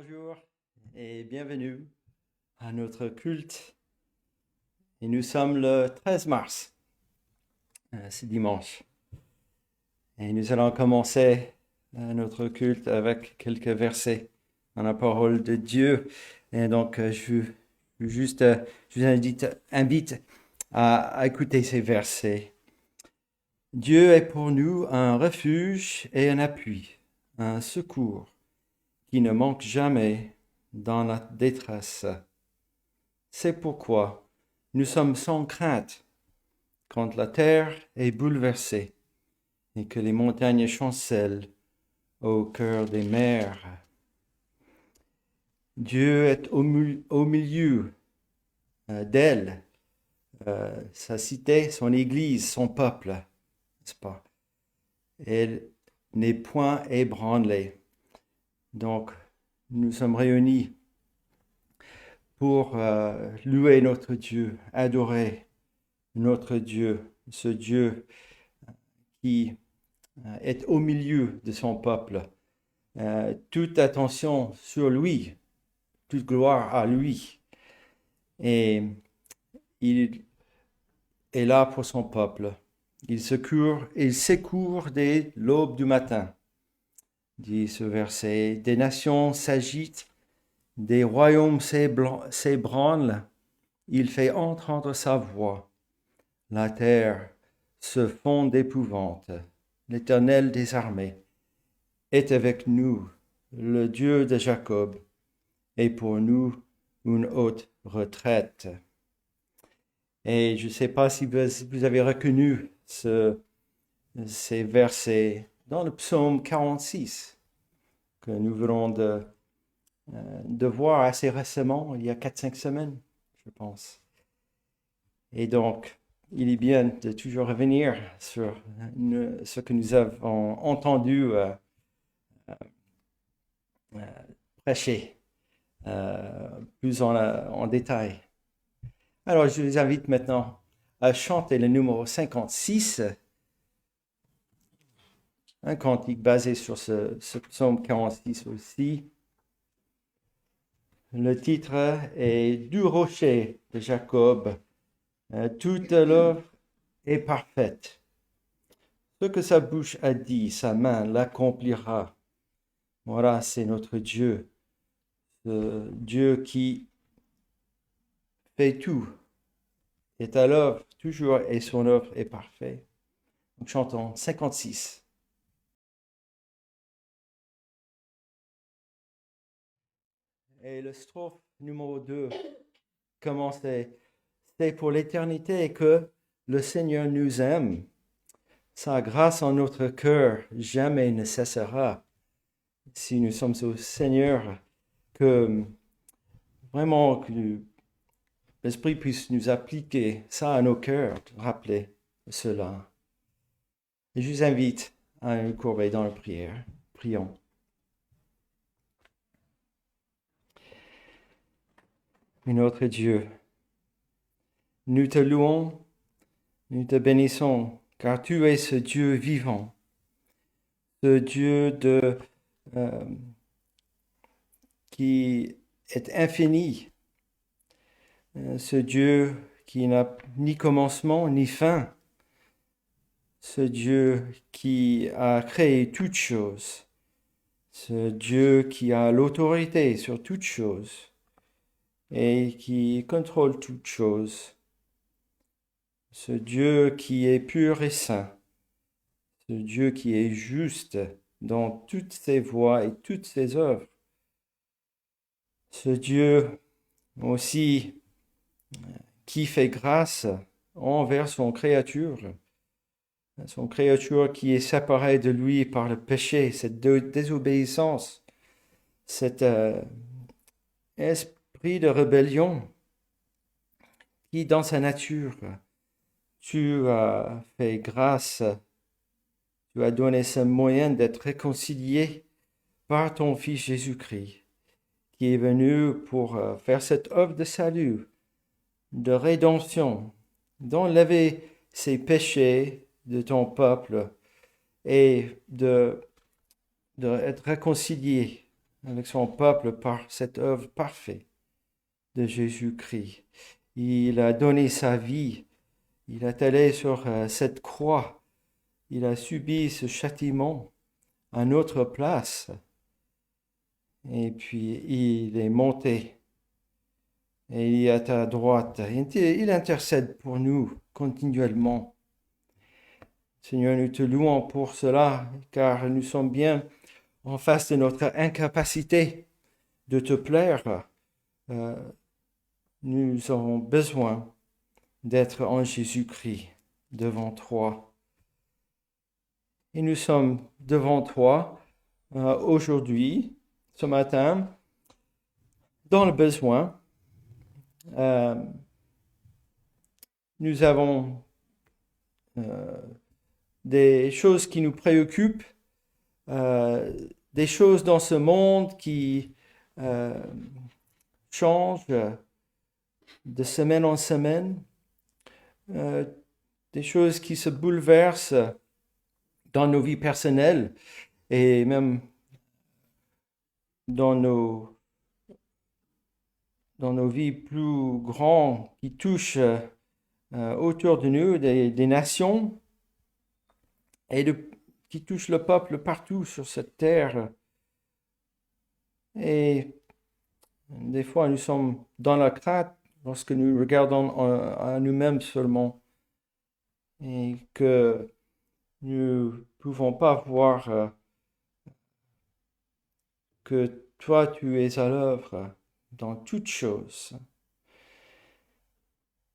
Bonjour et bienvenue à notre culte. Et nous sommes le 13 mars, c'est dimanche. Et nous allons commencer notre culte avec quelques versets dans la parole de Dieu. Et donc, je vous invite à écouter ces versets. Dieu est pour nous un refuge et un appui, un secours qui ne manque jamais dans la détresse. C'est pourquoi nous sommes sans crainte quand la terre est bouleversée et que les montagnes chancellent au cœur des mers. Dieu est au milieu d'elle, sa cité, son église, son peuple, n'est-ce pas? Elle n'est point ébranlée. Donc, nous sommes réunis pour louer notre Dieu, adorer notre Dieu, ce Dieu qui est au milieu de son peuple. Toute attention sur lui, toute gloire à lui. Et il est là pour son peuple. Il secourt dès l'aube du matin, dit ce verset. Des nations s'agitent, des royaumes s'ébranlent, il fait entendre sa voix. La terre se fond d'épouvante. L'Éternel des armées est avec nous, le Dieu de Jacob est pour nous une haute retraite. Et je ne sais pas si vous avez reconnu ces versets dans le psaume 46 que nous venons de voir assez récemment, il y a 4-5 semaines, je pense. Et donc, il est bien de toujours revenir sur ce que nous avons entendu prêcher plus en détail. Alors, je vous invite maintenant à chanter le numéro 56, un cantique basé sur ce psaume 46 aussi. Le titre est « Du rocher de Jacob ». Toute l'œuvre est parfaite. Ce que sa bouche a dit, sa main l'accomplira. Voilà, c'est notre Dieu. Ce Dieu qui fait tout, est à l'œuvre toujours et son œuvre est parfaite. Donc chantons 56. Et le strophe numéro 2 commençait. C'est pour l'éternité que le Seigneur nous aime. Sa grâce en notre cœur jamais ne cessera. Si nous sommes au Seigneur, que vraiment que l'Esprit puisse nous appliquer ça à nos cœurs, rappeler cela. Et je vous invite à nous courber dans la prière. Prions. Notre Dieu, nous te louons, nous te bénissons, car tu es ce Dieu vivant, ce Dieu qui est infini, ce Dieu qui n'a ni commencement ni fin, ce Dieu qui a créé toutes choses, ce Dieu qui a l'autorité sur toutes choses et qui contrôle toutes choses, ce Dieu qui est pur et saint, ce Dieu qui est juste dans toutes ses voies et toutes ses œuvres, ce Dieu aussi qui fait grâce envers son créature qui est séparée de lui par le péché, cette désobéissance, cet esprit de rébellion qui, dans sa nature, tu as fait grâce, tu as donné ce moyen d'être réconcilié par ton Fils Jésus-Christ, qui est venu pour faire cette œuvre de salut, de rédemption, d'enlever ces péchés de ton peuple et de être réconcilié avec son peuple par cette œuvre parfaite de Jésus-Christ. Il a donné sa vie, il est allé sur cette croix, il a subi ce châtiment à notre place, et puis il est monté, et il est à droite. Il intercède pour nous continuellement. Seigneur, nous te louons pour cela, car nous sommes bien en face de notre incapacité de te plaire. Nous avons besoin d'être en Jésus-Christ devant toi. Et nous sommes devant toi aujourd'hui, ce matin, dans le besoin. Nous avons des choses qui nous préoccupent, des choses dans ce monde qui changent de semaine en semaine, des choses qui se bouleversent dans nos vies personnelles et même dans nos vies plus grandes qui touchent autour de nous, des nations et qui touchent le peuple partout sur cette terre. Et des fois, nous sommes dans la crainte lorsque nous regardons à nous-mêmes seulement et que nous ne pouvons pas voir que toi, tu es à l'œuvre dans toutes choses.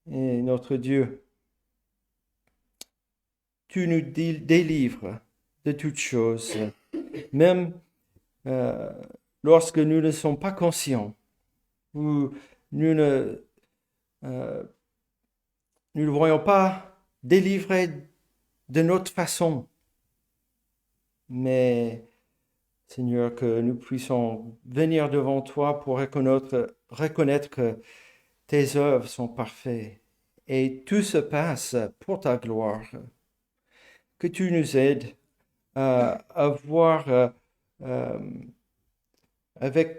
Et notre Dieu, tu nous délivres de toutes choses, même lorsque nous ne sommes pas conscients, ou nous ne voyons pas délivrés de notre façon. Mais, Seigneur, que nous puissions venir devant toi pour reconnaître que tes œuvres sont parfaites et tout se passe pour ta gloire. Que tu nous aides à voir avec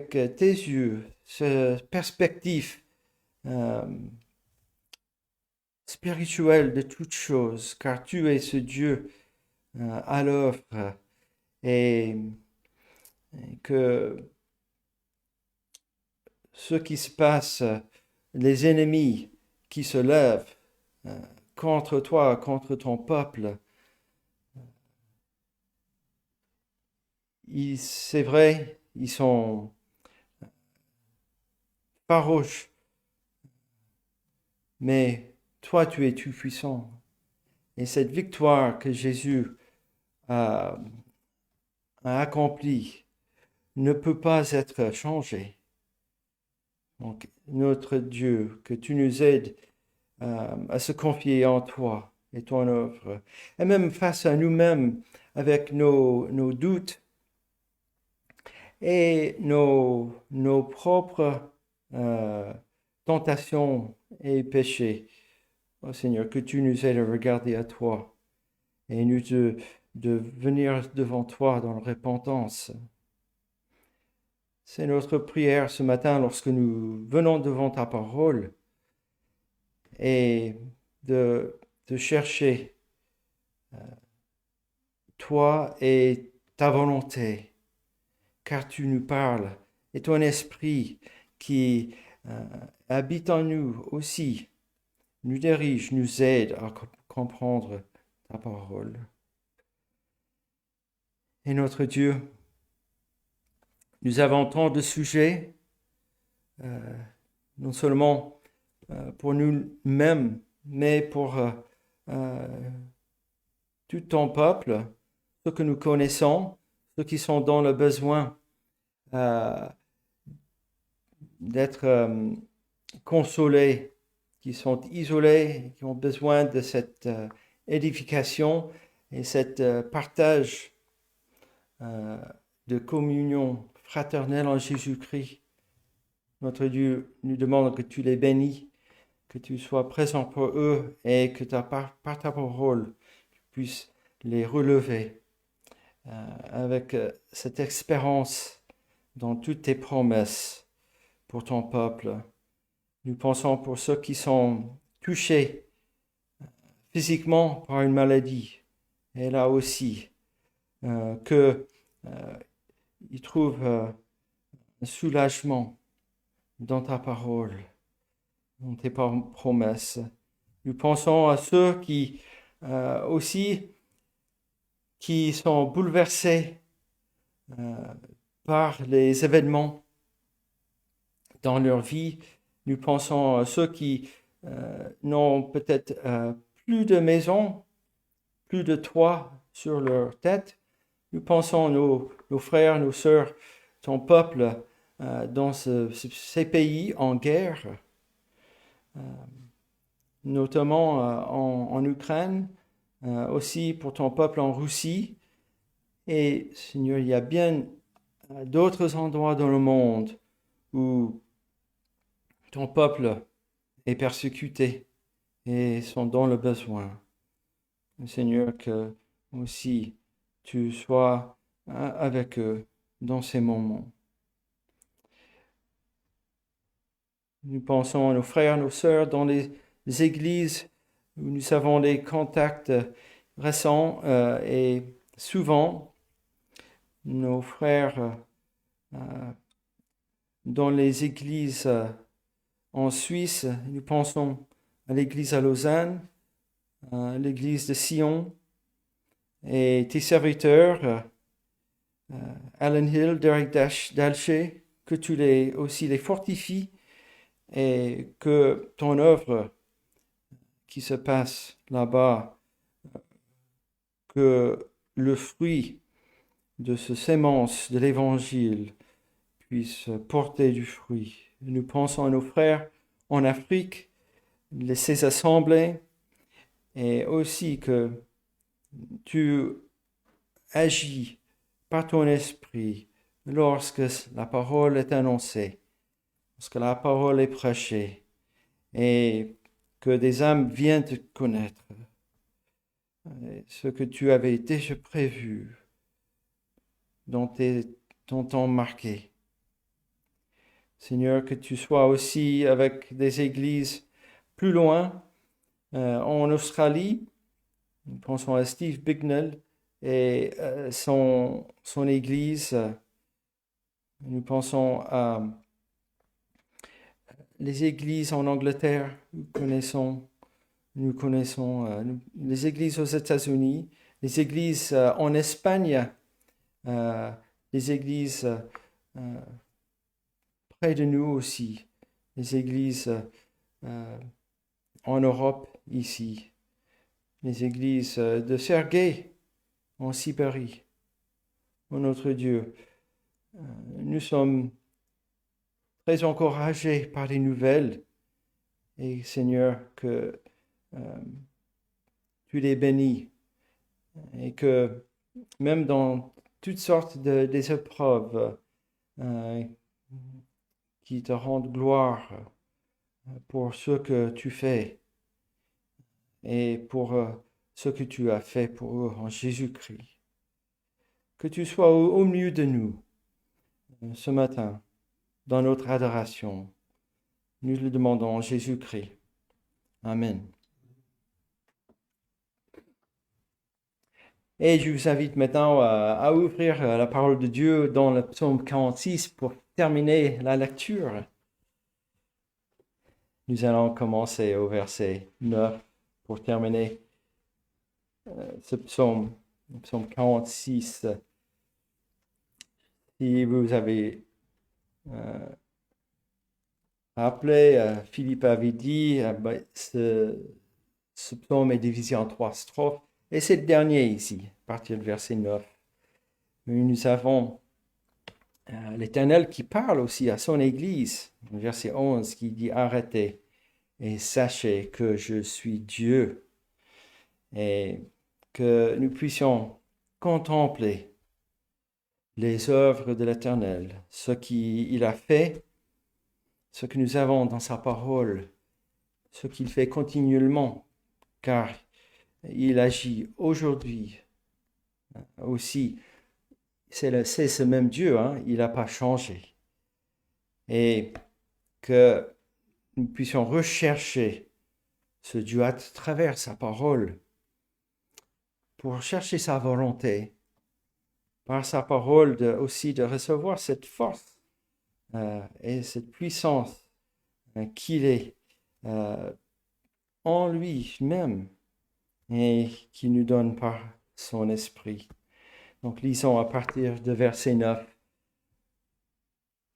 tes yeux cette perspective spirituelle de toutes choses, car tu es ce Dieu à l'œuvre et que ce qui se passe, les ennemis qui se lèvent contre toi, contre ton peuple, c'est vrai, ils sont farouches, mais toi, tu es tout puissant. Et cette victoire que Jésus a accomplie ne peut pas être changée. Donc, notre Dieu, que tu nous aides à se confier en toi et ton œuvre, et même face à nous-mêmes avec nos doutes et nos propres tentations et péchés. Oh Seigneur, que tu nous aides à regarder à toi et nous de venir devant toi dans la repentance. C'est notre prière ce matin lorsque nous venons devant ta parole et de chercher toi et ta volonté, car tu nous parles et ton esprit qui habite en nous aussi nous dirige, nous aide à comprendre ta parole. Et notre Dieu, nous avons tant de sujets, non seulement pour nous-mêmes, mais pour tout ton peuple, ceux que nous connaissons, ceux qui sont dans le besoin d'être consolés, qui sont isolés, qui ont besoin de cette édification et cette partage de communion fraternelle en Jésus-Christ. Notre Dieu nous demande que tu les bénis, que tu sois présent pour eux et que par ta parole, tu puisses les relever avec cette expérience dans toutes tes promesses pour ton peuple. Nous pensons pour ceux qui sont touchés physiquement par une maladie, et là aussi, qu'ils trouvent un soulagement dans ta parole, dans tes promesses. Nous pensons à ceux qui aussi qui sont bouleversés par les événements dans leur vie. Nous pensons à ceux qui n'ont peut-être plus de maison, plus de toit sur leur tête. Nous pensons à nos frères, nos sœurs, ton peuple dans ces pays en guerre, notamment en Ukraine, aussi pour ton peuple en Russie. Et Seigneur, il y a bien d'autres endroits dans le monde où ton peuple est persécuté et sont dans le besoin. Seigneur, que aussi tu sois avec eux dans ces moments. Nous pensons à nos frères, nos sœurs dans les églises où nous avons des contacts récents et souvent nos frères dans les églises en Suisse. Nous pensons à l'église à Lausanne, à l'église de Sion, et tes serviteurs, Alan Hill, Derek Dalche, que tu les fortifies et que ton œuvre qui se passe là-bas, que le fruit de ce sémence de l'évangile puisse porter du fruit. Nous pensons à nos frères en Afrique, ces assemblées, et aussi que tu agis par ton esprit lorsque la parole est annoncée, lorsque la parole est prêchée, et que des âmes viennent te connaître, ce que tu avais déjà prévu dans ton temps marqué. Seigneur, que tu sois aussi avec des églises plus loin, en Australie. Nous pensons à Steve Bignell et son église. Nous pensons à les églises en Angleterre. Nous connaissons les églises aux États-Unis, les églises en Espagne, les églises près de nous aussi, les églises en Europe ici, les églises de Sergueï en Sibérie. Oh notre Dieu, nous sommes très encouragés par les nouvelles et Seigneur, que tu les bénis et que même dans toutes sortes des épreuves qui te rendent gloire pour ce que tu fais et pour ce que tu as fait pour eux en Jésus-Christ. Que tu sois au milieu de nous ce matin dans notre adoration. Nous le demandons en Jésus-Christ. Amen. Et je vous invite maintenant à ouvrir la parole de Dieu dans le psaume 46 pour terminer la lecture. Nous allons commencer au verset 9 pour terminer ce psaume, le psaume 46. Si vous avez rappelé, Philippe avait dit, ce psaume est divisé en 3 strophes. Et c'est le dernier ici, à partir du verset 9. Nous avons l'Éternel qui parle aussi à son Église, verset 11, qui dit « Arrêtez et sachez que je suis Dieu » et que nous puissions contempler les œuvres de l'Éternel, ce qu'il a fait, ce que nous avons dans sa parole, ce qu'il fait continuellement, car il agit aujourd'hui aussi c'est ce même Dieu, hein, il n'a pas changé. Et que nous puissions rechercher ce Dieu à travers sa parole, pour chercher sa volonté, par sa parole aussi de recevoir cette force et cette puissance qu'il est en lui-même et qui nous donne par son esprit. Donc lisons à partir de verset 9.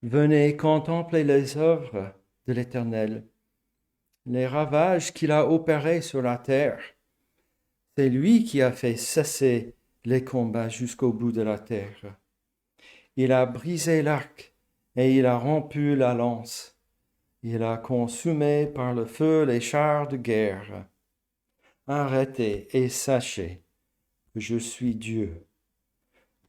Venez contempler les œuvres de l'Éternel, les ravages qu'il a opérés sur la terre. C'est lui qui a fait cesser les combats jusqu'au bout de la terre. Il a brisé l'arc et il a rompu la lance. Il a consumé par le feu les chars de guerre. Arrêtez et sachez que je suis Dieu.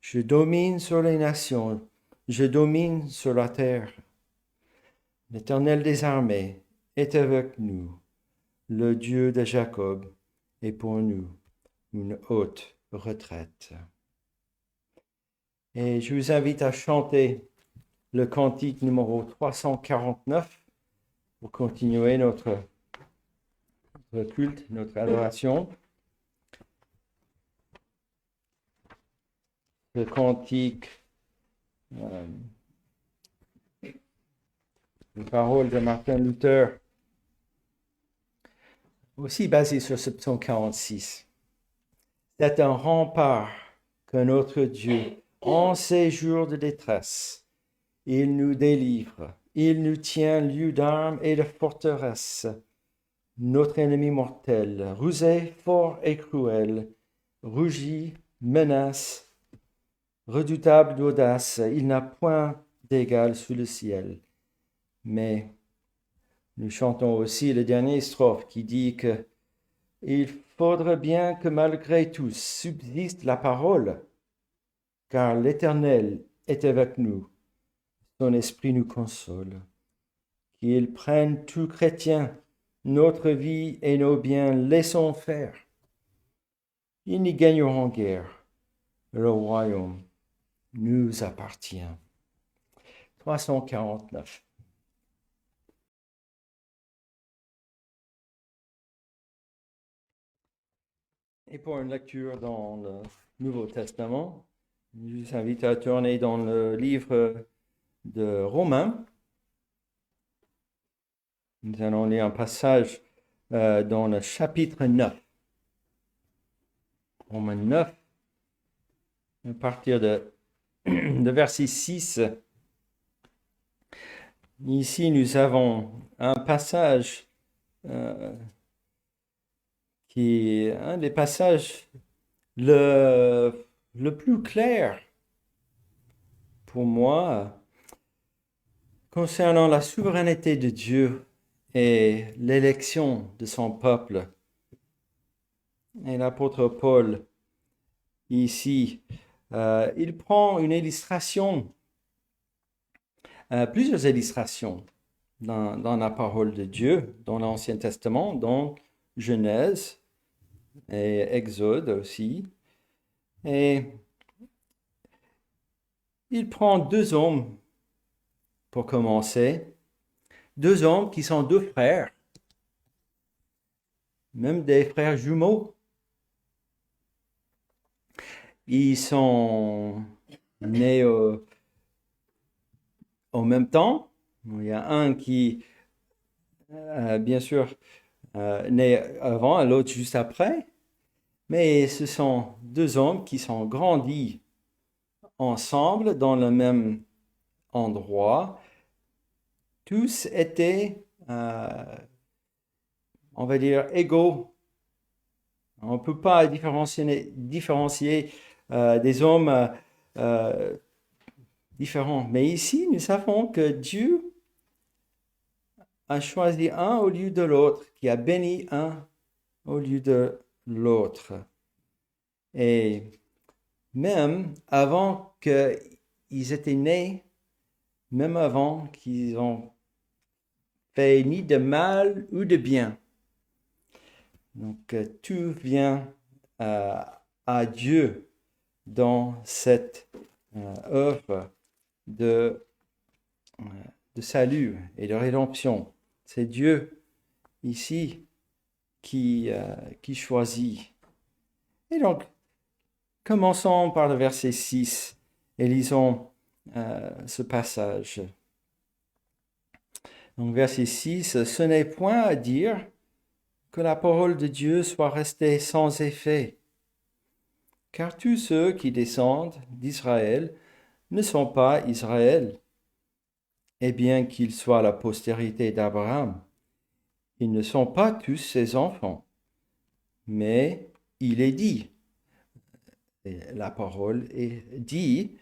Je domine sur les nations, je domine sur la terre. L'Éternel des armées est avec nous. Le Dieu de Jacob est pour nous une haute retraite. Et je vous invite à chanter le cantique numéro 349 pour continuer notre culte, notre adoration. Le cantique, les paroles de Martin Luther, aussi basé sur ce psaume 46. C'est un rempart que notre Dieu, en ces jours de détresse, il nous délivre, il nous tient lieu d'armes et de forteresse. Notre ennemi mortel, rusé, fort et cruel, rugit, menace, redoutable d'audace, il n'a point d'égal sous le ciel. Mais nous chantons aussi le dernier strophe qui dit que il faudrait bien que malgré tout subsiste la parole, car l'Éternel est avec nous, son esprit nous console. Qu'il prenne tout chrétien, notre vie et nos biens, laissons faire. Ils n'y gagneront guère, le royaume nous appartient. 349. Et pour une lecture dans le Nouveau Testament, je vous invite à tourner dans le livre de Romains. Nous allons lire un passage dans le chapitre 9. Romains 9, à partir de verset 6. Ici, nous avons un passage qui est un des passages le plus clair pour moi concernant la souveraineté de Dieu et l'élection de son peuple. Et l'apôtre Paul, ici, il prend une illustration, plusieurs illustrations dans la parole de Dieu, dans l'Ancien Testament, dans Genèse et Exode aussi. Et il prend deux hommes pour commencer, deux hommes qui sont deux frères, même des frères jumeaux. Ils sont nés au même temps. Il y a un qui, bien sûr, né avant et l'autre juste après. Mais ce sont deux hommes qui sont grandis ensemble dans le même endroit. Tous étaient, on va dire, égaux. On ne peut pas différencier des hommes différents. Mais ici, nous savons que Dieu a choisi un au lieu de l'autre, qui a béni un au lieu de l'autre. Et même avant qu'ils étaient nés, même avant qu'ils ont fait ni de mal ou de bien. Donc tout vient à Dieu dans cette œuvre de, de salut et de rédemption. C'est Dieu ici qui choisit. Et donc, commençons par le verset 6 et lisons ce passage. Donc, verset 6, ce n'est point à dire que la parole de Dieu soit restée sans effet, car tous ceux qui descendent d'Israël ne sont pas Israël, et bien qu'ils soient la postérité d'Abraham, ils ne sont pas tous ses enfants. Mais il est dit, et la parole est dit,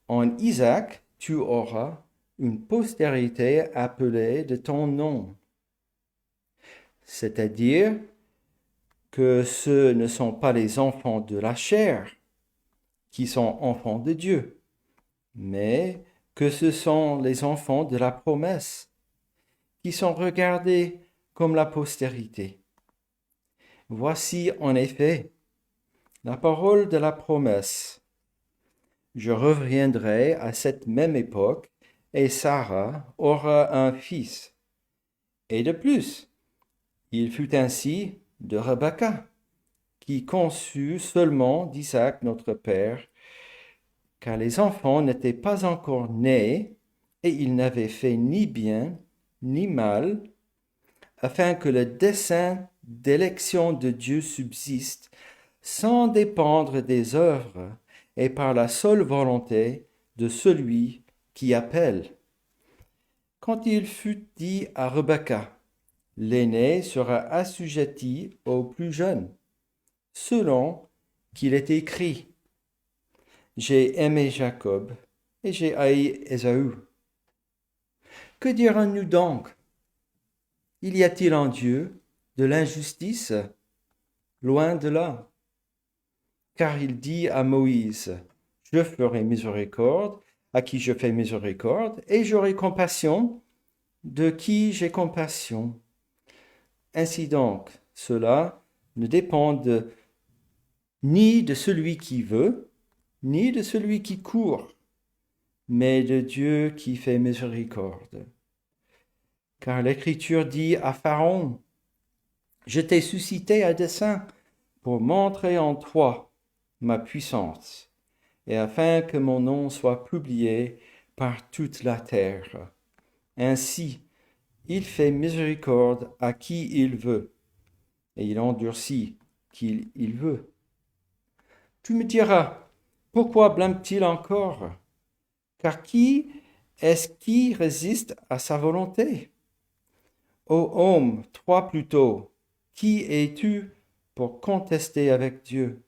en Isaac tu auras une postérité appelée de ton nom. C'est-à-dire que ce ne sont pas les enfants de la chair qui sont enfants de Dieu, mais que ce sont les enfants de la promesse qui sont regardés comme la postérité. Voici en effet la parole de la promesse. Je reviendrai à cette même époque et Sarah aura un fils. Et de plus, il fut ainsi de Rebecca, qui conçut seulement d'Isaac notre père, car les enfants n'étaient pas encore nés et ils n'avaient fait ni bien ni mal, afin que le dessein d'élection de Dieu subsiste sans dépendre des œuvres et par la seule volonté de celui qui appelle. Quand il fut dit à Rebecca, l'aîné sera assujetti au plus jeune, selon qu'il est écrit, j'ai aimé Jacob et j'ai haï Ésaü. Que dirons-nous donc? Y a-t-il en Dieu de l'injustice? Loin de là. Car il dit à Moïse, je ferai miséricorde à qui je fais miséricorde, et j'aurai compassion de qui j'ai compassion. Ainsi donc, cela ne dépend ni de celui qui veut, ni de celui qui court, mais de Dieu qui fait miséricorde. Car l'Écriture dit à Pharaon, je t'ai suscité à dessein pour montrer en toi ma puissance, et afin que mon nom soit publié par toute la terre. Ainsi, il fait miséricorde à qui il veut, et il endurcit qui il veut. Tu me diras, pourquoi blâme-t-il encore? Car qui est-ce qui résiste à sa volonté? Ô homme, toi plutôt, qui es-tu pour contester avec Dieu?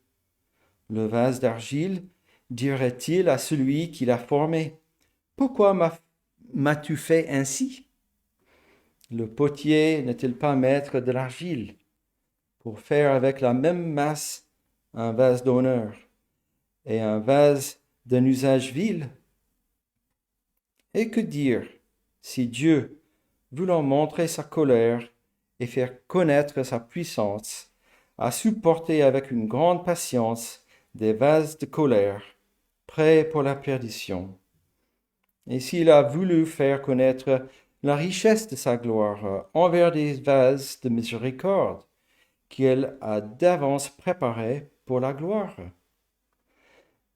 Le vase d'argile dirait-il à celui qui l'a formé, pourquoi m'as-tu fait ainsi? Le potier n'est-il pas maître de l'argile pour faire avec la même masse un vase d'honneur et un vase d'un usage vil? Et que dire si Dieu, voulant montrer sa colère et faire connaître sa puissance, a supporté avec une grande patience des vases de colère, prêts pour la perdition. Et s'il a voulu faire connaître la richesse de sa gloire envers des vases de miséricorde, qu'elle a d'avance préparés pour la gloire.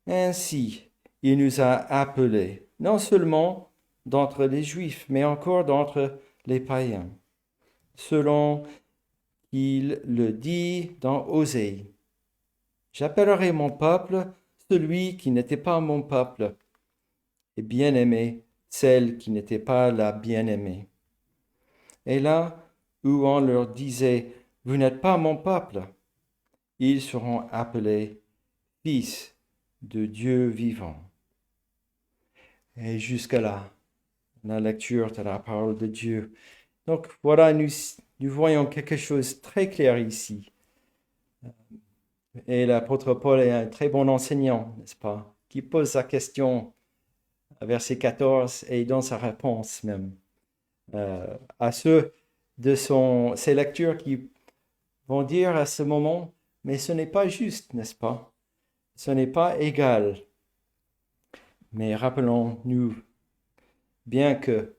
Ainsi, il nous a appelés, non seulement d'entre les Juifs, mais encore d'entre les païens, selon qu'il le dit dans Osée. J'appellerai mon peuple celui qui n'était pas mon peuple, et bien-aimé celle qui n'était pas la bien-aimée. Et là où on leur disait, vous n'êtes pas mon peuple, ils seront appelés fils de Dieu vivant. Et jusqu'à là, la lecture de la parole de Dieu. Donc voilà, nous voyons quelque chose de très clair ici. Et l'apôtre Paul est un très bon enseignant, n'est-ce pas, qui pose sa question à verset 14 et dans sa réponse même à ceux de ses lectures qui vont dire à ce moment, mais ce n'est pas juste, n'est-ce pas? Ce n'est pas égal. Mais rappelons-nous bien que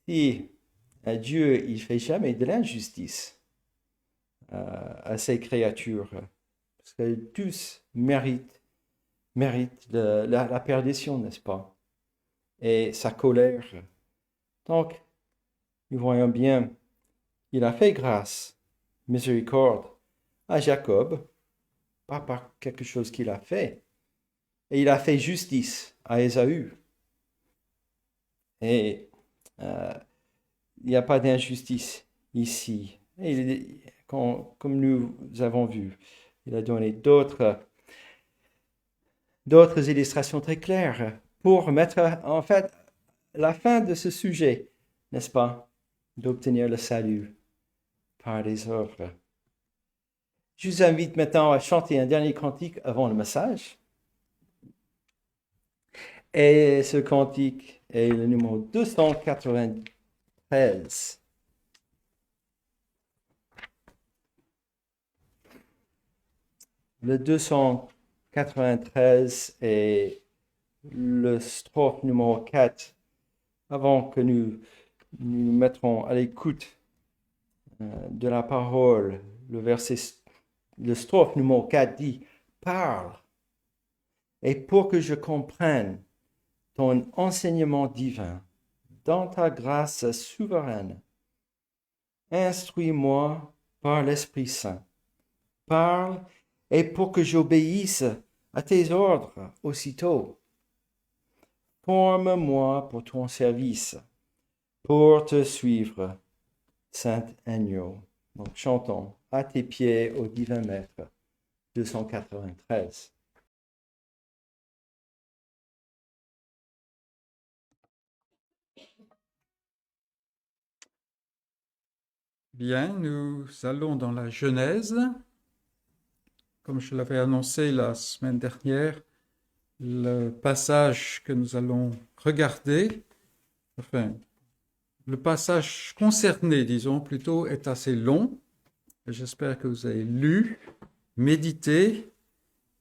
si Dieu, il fait jamais de l'injustice à ses créatures, parce que tous méritent la perdition, n'est-ce pas? Et sa colère. Donc, nous voyons bien, il a fait grâce, miséricorde à Jacob, pas par quelque chose qu'il a fait, et il a fait justice à Ésaü. Et il n'y a pas d'injustice ici. Et comme nous avons vu, il a donné d'autres illustrations très claires pour mettre en fait la fin de ce sujet, n'est-ce pas, d'obtenir le salut par les œuvres. Je vous invite maintenant à chanter un dernier cantique avant le message. Et ce cantique est le numéro 293. Le 293 est le strophe numéro 4. Avant que nous mettrons à l'écoute de la parole, le strophe numéro 4 dit « Parle, et pour que je comprenne ton enseignement divin, dans ta grâce souveraine, instruis-moi par l'Esprit Saint. Parle, et pour que j'obéisse à tes ordres aussitôt. Forme-moi pour ton service, pour te suivre, Saint Agneau. » Donc chantons à tes pieds, ô divin Maître, 293. Bien, nous allons dans la Genèse. Comme je l'avais annoncé la semaine dernière, le passage que nous allons regarder, enfin, le passage concerné, disons plutôt, est assez long. J'espère que vous avez lu, médité,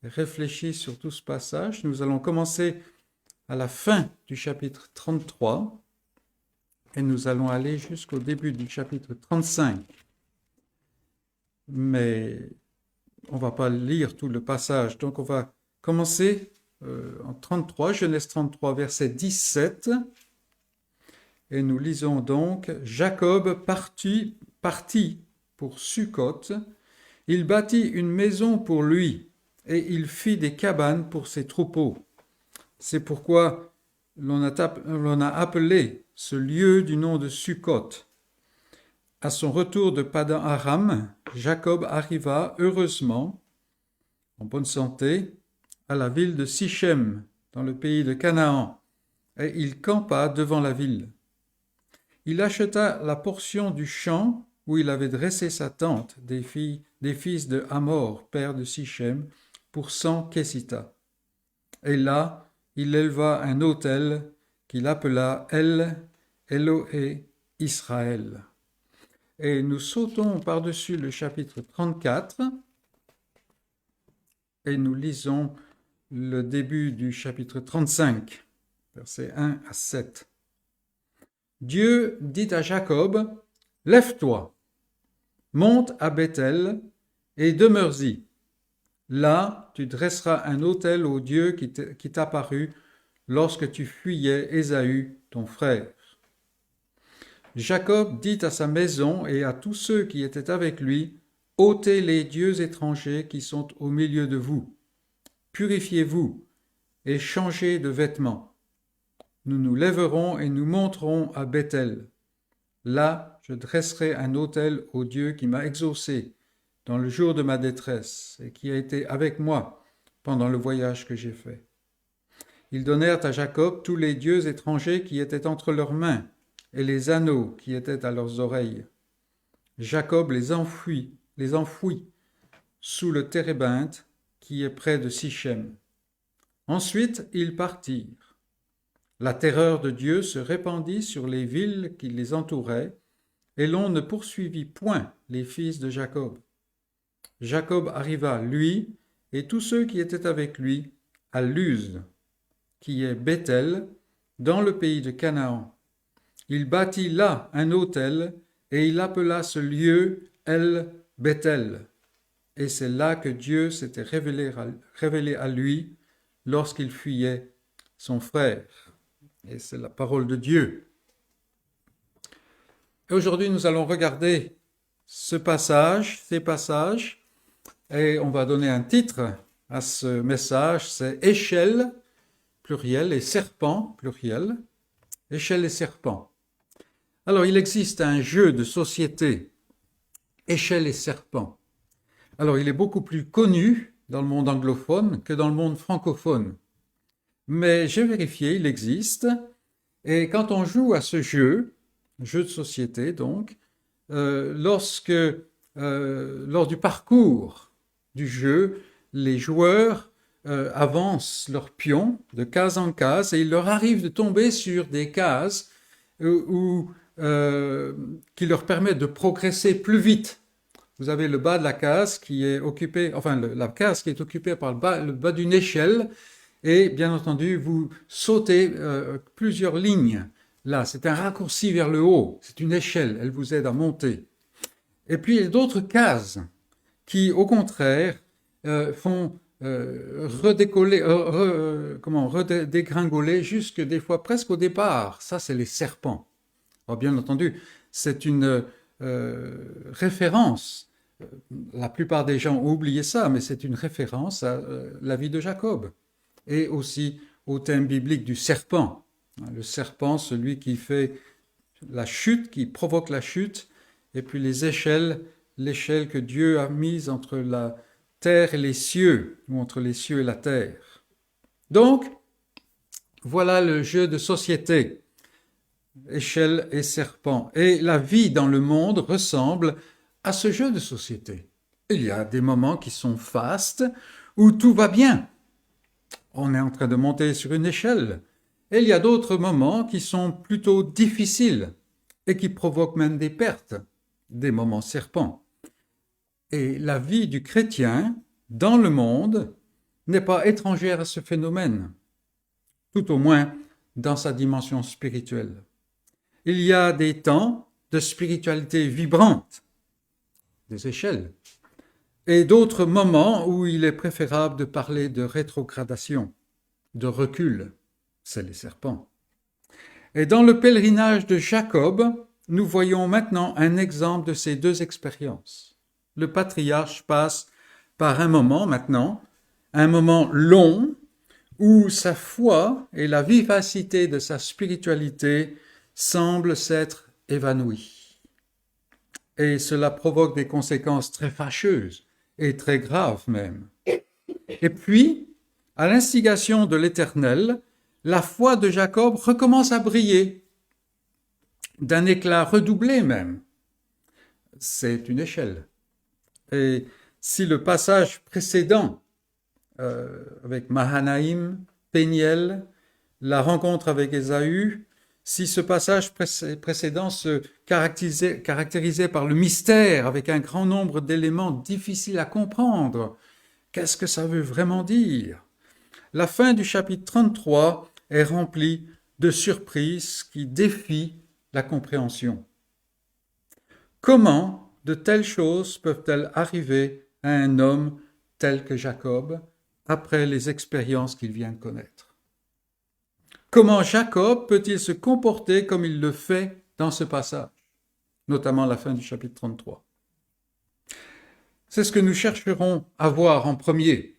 réfléchi sur tout ce passage. Nous allons commencer à la fin du chapitre 33 et nous allons aller jusqu'au début du chapitre 35. Mais on ne va pas lire tout le passage, donc on va commencer en 33, Genèse 33, verset 17. Et nous lisons donc « Jacob partit pour Succoth. Il bâtit une maison pour lui, et il fit des cabanes pour ses troupeaux. C'est pourquoi l'on a appelé ce lieu du nom de Succoth. À son retour de Padan Aram, Jacob arriva heureusement, en bonne santé, à la ville de Sichem, dans le pays de Canaan, et il campa devant la ville. Il acheta la portion du champ où il avait dressé sa tente des fils de Hamor, père de Sichem, pour 100 kessitas. Et là, il éleva un autel qu'il appela Elohé Israël. Et nous sautons par-dessus le chapitre 34 et nous lisons le début du chapitre 35, versets 1 à 7. Dieu dit à Jacob, « Lève-toi, monte à Bethel et demeure-y. Là, tu dresseras un autel au Dieu qui t'apparut lorsque tu fuyais Ésaü, ton frère. » Jacob dit à sa maison et à tous ceux qui étaient avec lui, « Ôtez les dieux étrangers qui sont au milieu de vous. Purifiez-vous et changez de vêtements. Nous nous lèverons et nous monterons à Bethel. Là, je dresserai un autel au Dieu qui m'a exaucé dans le jour de ma détresse et qui a été avec moi pendant le voyage que j'ai fait. » Ils donnèrent à Jacob tous les dieux étrangers qui étaient entre leurs mains et les anneaux qui étaient à leurs oreilles. Jacob les enfouit sous le térébinthe qui est près de Sichem. Ensuite, ils partirent. La terreur de Dieu se répandit sur les villes qui les entouraient, et l'on ne poursuivit point les fils de Jacob. Jacob arriva, lui, et tous ceux qui étaient avec lui, à Luz. qui est Bethel, dans le pays de Canaan. Il bâtit là un autel et il appela ce lieu El Bethel. Et c'est là que Dieu s'était révélé à lui lorsqu'il fuyait son frère. Et c'est la parole de Dieu. Et aujourd'hui, nous allons regarder ces passages, et on va donner un titre à ce message, c'est Échelle, pluriel, et serpent, pluriel, échelle et serpent. Alors, il existe un jeu de société, échelle et serpent. Alors, il est beaucoup plus connu dans le monde anglophone que dans le monde francophone. Mais j'ai vérifié, il existe, et quand on joue à ce jeu de société donc, lors du parcours du jeu, les joueurs avancent leurs pions de case en case et il leur arrive de tomber sur des cases qui leur permettent de progresser plus vite. Vous avez le bas de la case qui est occupé, la case qui est occupée par le bas d'une échelle et bien entendu vous sautez plusieurs lignes. Là, c'est un raccourci vers le haut, c'est une échelle, elle vous aide à monter. Et puis il y a d'autres cases qui, au contraire, font redégringoler jusque des fois presque au départ. Ça, c'est les serpents. Alors, bien entendu, c'est une référence. La plupart des gens ont oublié ça, mais c'est une référence à la vie de Jacob et aussi au thème biblique du serpent. Le serpent, celui qui fait la chute, qui provoque la chute, et puis les échelles, l'échelle que Dieu a mise entre la terre et les cieux, ou entre les cieux et la terre. Donc, voilà le jeu de société, échelle et serpent. Et la vie dans le monde ressemble à ce jeu de société. Il y a des moments qui sont fastes, où tout va bien. On est en train de monter sur une échelle. Et il y a d'autres moments qui sont plutôt difficiles et qui provoquent même des pertes, des moments serpents. Et la vie du chrétien dans le monde n'est pas étrangère à ce phénomène, tout au moins dans sa dimension spirituelle. Il y a des temps de spiritualité vibrante, des échelles, et d'autres moments où il est préférable de parler de rétrogradation, de recul, c'est les serpents. Et dans le pèlerinage de Jacob, nous voyons maintenant un exemple de ces deux expériences. Le patriarche passe par un moment maintenant, un moment long, où sa foi et la vivacité de sa spiritualité semblent s'être évanouies. Et cela provoque des conséquences très fâcheuses et très graves même. Et puis, à l'instigation de l'Éternel, la foi de Jacob recommence à briller, d'un éclat redoublé même. C'est une échelle. Et si le passage précédent, avec Mahanaïm, Péniel, la rencontre avec Ésaü, si ce passage précédent se caractérisait par le mystère, avec un grand nombre d'éléments difficiles à comprendre, qu'est-ce que ça veut vraiment dire? La fin du chapitre 33 est remplie de surprises qui défient la compréhension. Comment de telles choses peuvent-elles arriver à un homme tel que Jacob après les expériences qu'il vient de connaître? Comment Jacob peut-il se comporter comme il le fait dans ce passage, notamment la fin du chapitre 33? C'est ce que nous chercherons à voir en premier.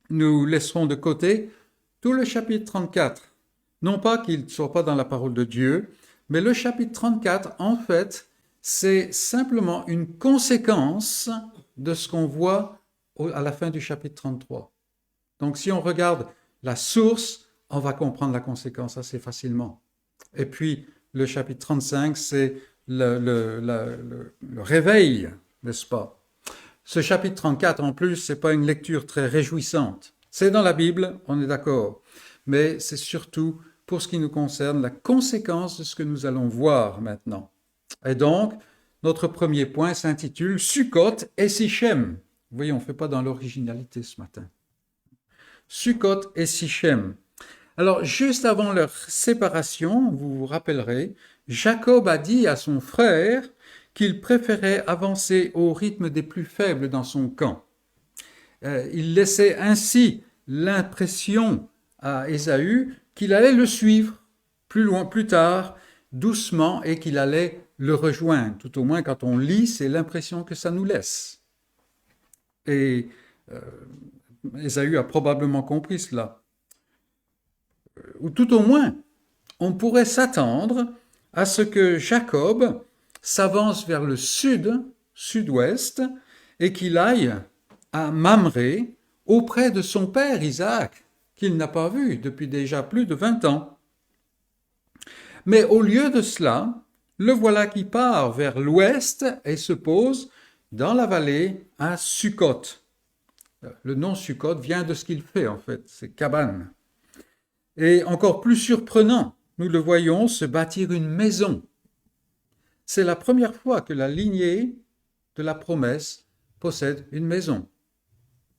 Nous laisserons de côté tout le chapitre 34. Non pas qu'il ne soit pas dans la parole de Dieu, mais le chapitre 34, en fait, c'est simplement une conséquence de ce qu'on voit à la fin du chapitre 33. Donc si on regarde la source, on va comprendre la conséquence assez facilement. Et puis le chapitre 35, c'est le réveil, n'est-ce pas? Ce chapitre 34, en plus, c'est pas une lecture très réjouissante. C'est dans la Bible, on est d'accord, mais c'est surtout, pour ce qui nous concerne, la conséquence de ce que nous allons voir maintenant. Et donc, notre premier point s'intitule « Sukkot et Sichem ». Vous voyez, on ne fait pas dans l'originalité ce matin. Sukkot et Sichem. Alors, juste avant leur séparation, vous vous rappellerez, Jacob a dit à son frère qu'il préférait avancer au rythme des plus faibles dans son camp. Il laissait ainsi l'impression à Ésaü qu'il allait le suivre plus loin, plus tard, doucement, et qu'il allait le rejoindre. Tout au moins, quand on lit, c'est l'impression que ça nous laisse. Et Ésaü a probablement compris cela. Ou tout au moins, on pourrait s'attendre à ce que Jacob s'avance vers le sud, sud-ouest, et qu'il aille à Mamré, auprès de son père Isaac, qu'il n'a pas vu depuis déjà plus de 20 ans. Mais au lieu de cela, le voilà qui part vers l'ouest et se pose dans la vallée à Sukkot. Le nom Sukkot vient de ce qu'il fait en fait, c'est cabane. Et encore plus surprenant, nous le voyons se bâtir une maison. C'est la première fois que la lignée de la promesse possède une maison,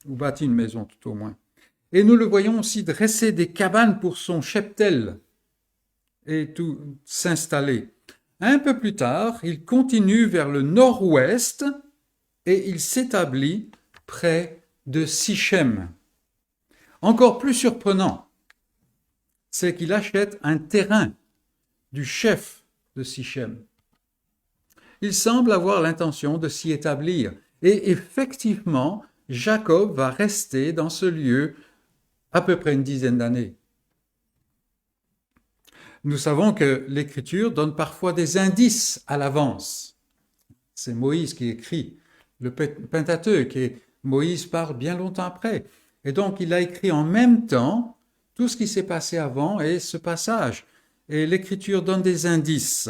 ou bâtit une maison tout au moins. Et nous le voyons aussi dresser des cabanes pour son cheptel et tout s'installer. Un peu plus tard, il continue vers le nord-ouest et il s'établit près de Sichem. Encore plus surprenant, c'est qu'il achète un terrain du chef de Sichem. Il semble avoir l'intention de s'y établir. Et effectivement, Jacob va rester dans ce lieu à peu près une dizaine d'années. Nous savons que l'Écriture donne parfois des indices à l'avance. C'est Moïse qui écrit le Pentateuque et Moïse parle bien longtemps après. Et donc il a écrit en même temps tout ce qui s'est passé avant et ce passage. Et l'Écriture donne des indices.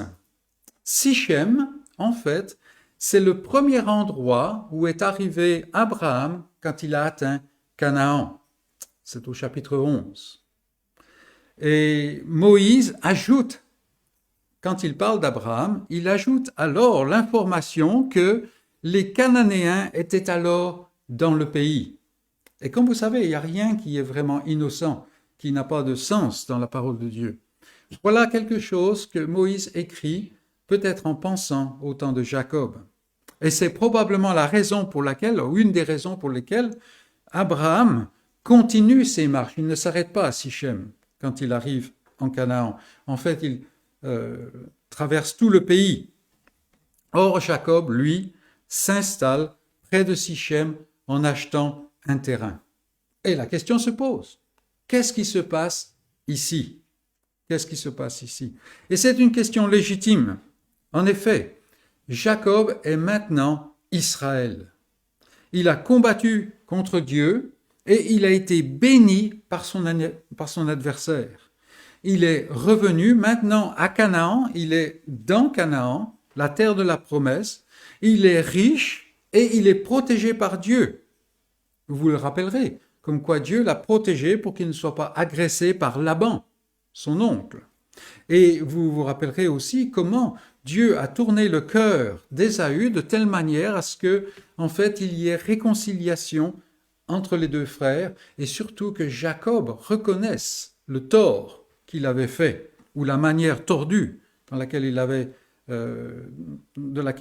Sichem, en fait, c'est le premier endroit où est arrivé Abraham quand il a atteint Canaan. C'est au chapitre 11. Et Moïse ajoute, quand il parle d'Abraham, il ajoute alors l'information que les Cananéens étaient alors dans le pays. Et comme vous savez, il n'y a rien qui est vraiment innocent, qui n'a pas de sens dans la parole de Dieu. Voilà quelque chose que Moïse écrit, peut-être en pensant au temps de Jacob. Et c'est probablement la raison pour laquelle, ou une des raisons pour lesquelles, Abraham continue ses marches. Il ne s'arrête pas à Sichem quand il arrive en Canaan. En fait, il traverse tout le pays. Or, Jacob, lui, s'installe près de Sichem en achetant un terrain. Et la question se pose, qu'est-ce qui se passe ici? Qu'est-ce qui se passe ici? Et c'est une question légitime. En effet, Jacob est maintenant Israël. Il a combattu contre Dieu et il a été béni par son adversaire. Il est revenu maintenant à Canaan, il est dans Canaan, la terre de la promesse, il est riche et il est protégé par Dieu. Vous vous le rappellerez, comme quoi Dieu l'a protégé pour qu'il ne soit pas agressé par Laban, son oncle. Et vous vous rappellerez aussi comment Dieu a tourné le cœur d'Ésaü de telle manière à ce que, en fait, il y ait réconciliation entre les deux frères et surtout que Jacob reconnaisse le tort qu'il avait fait ou la manière tordue de laquelle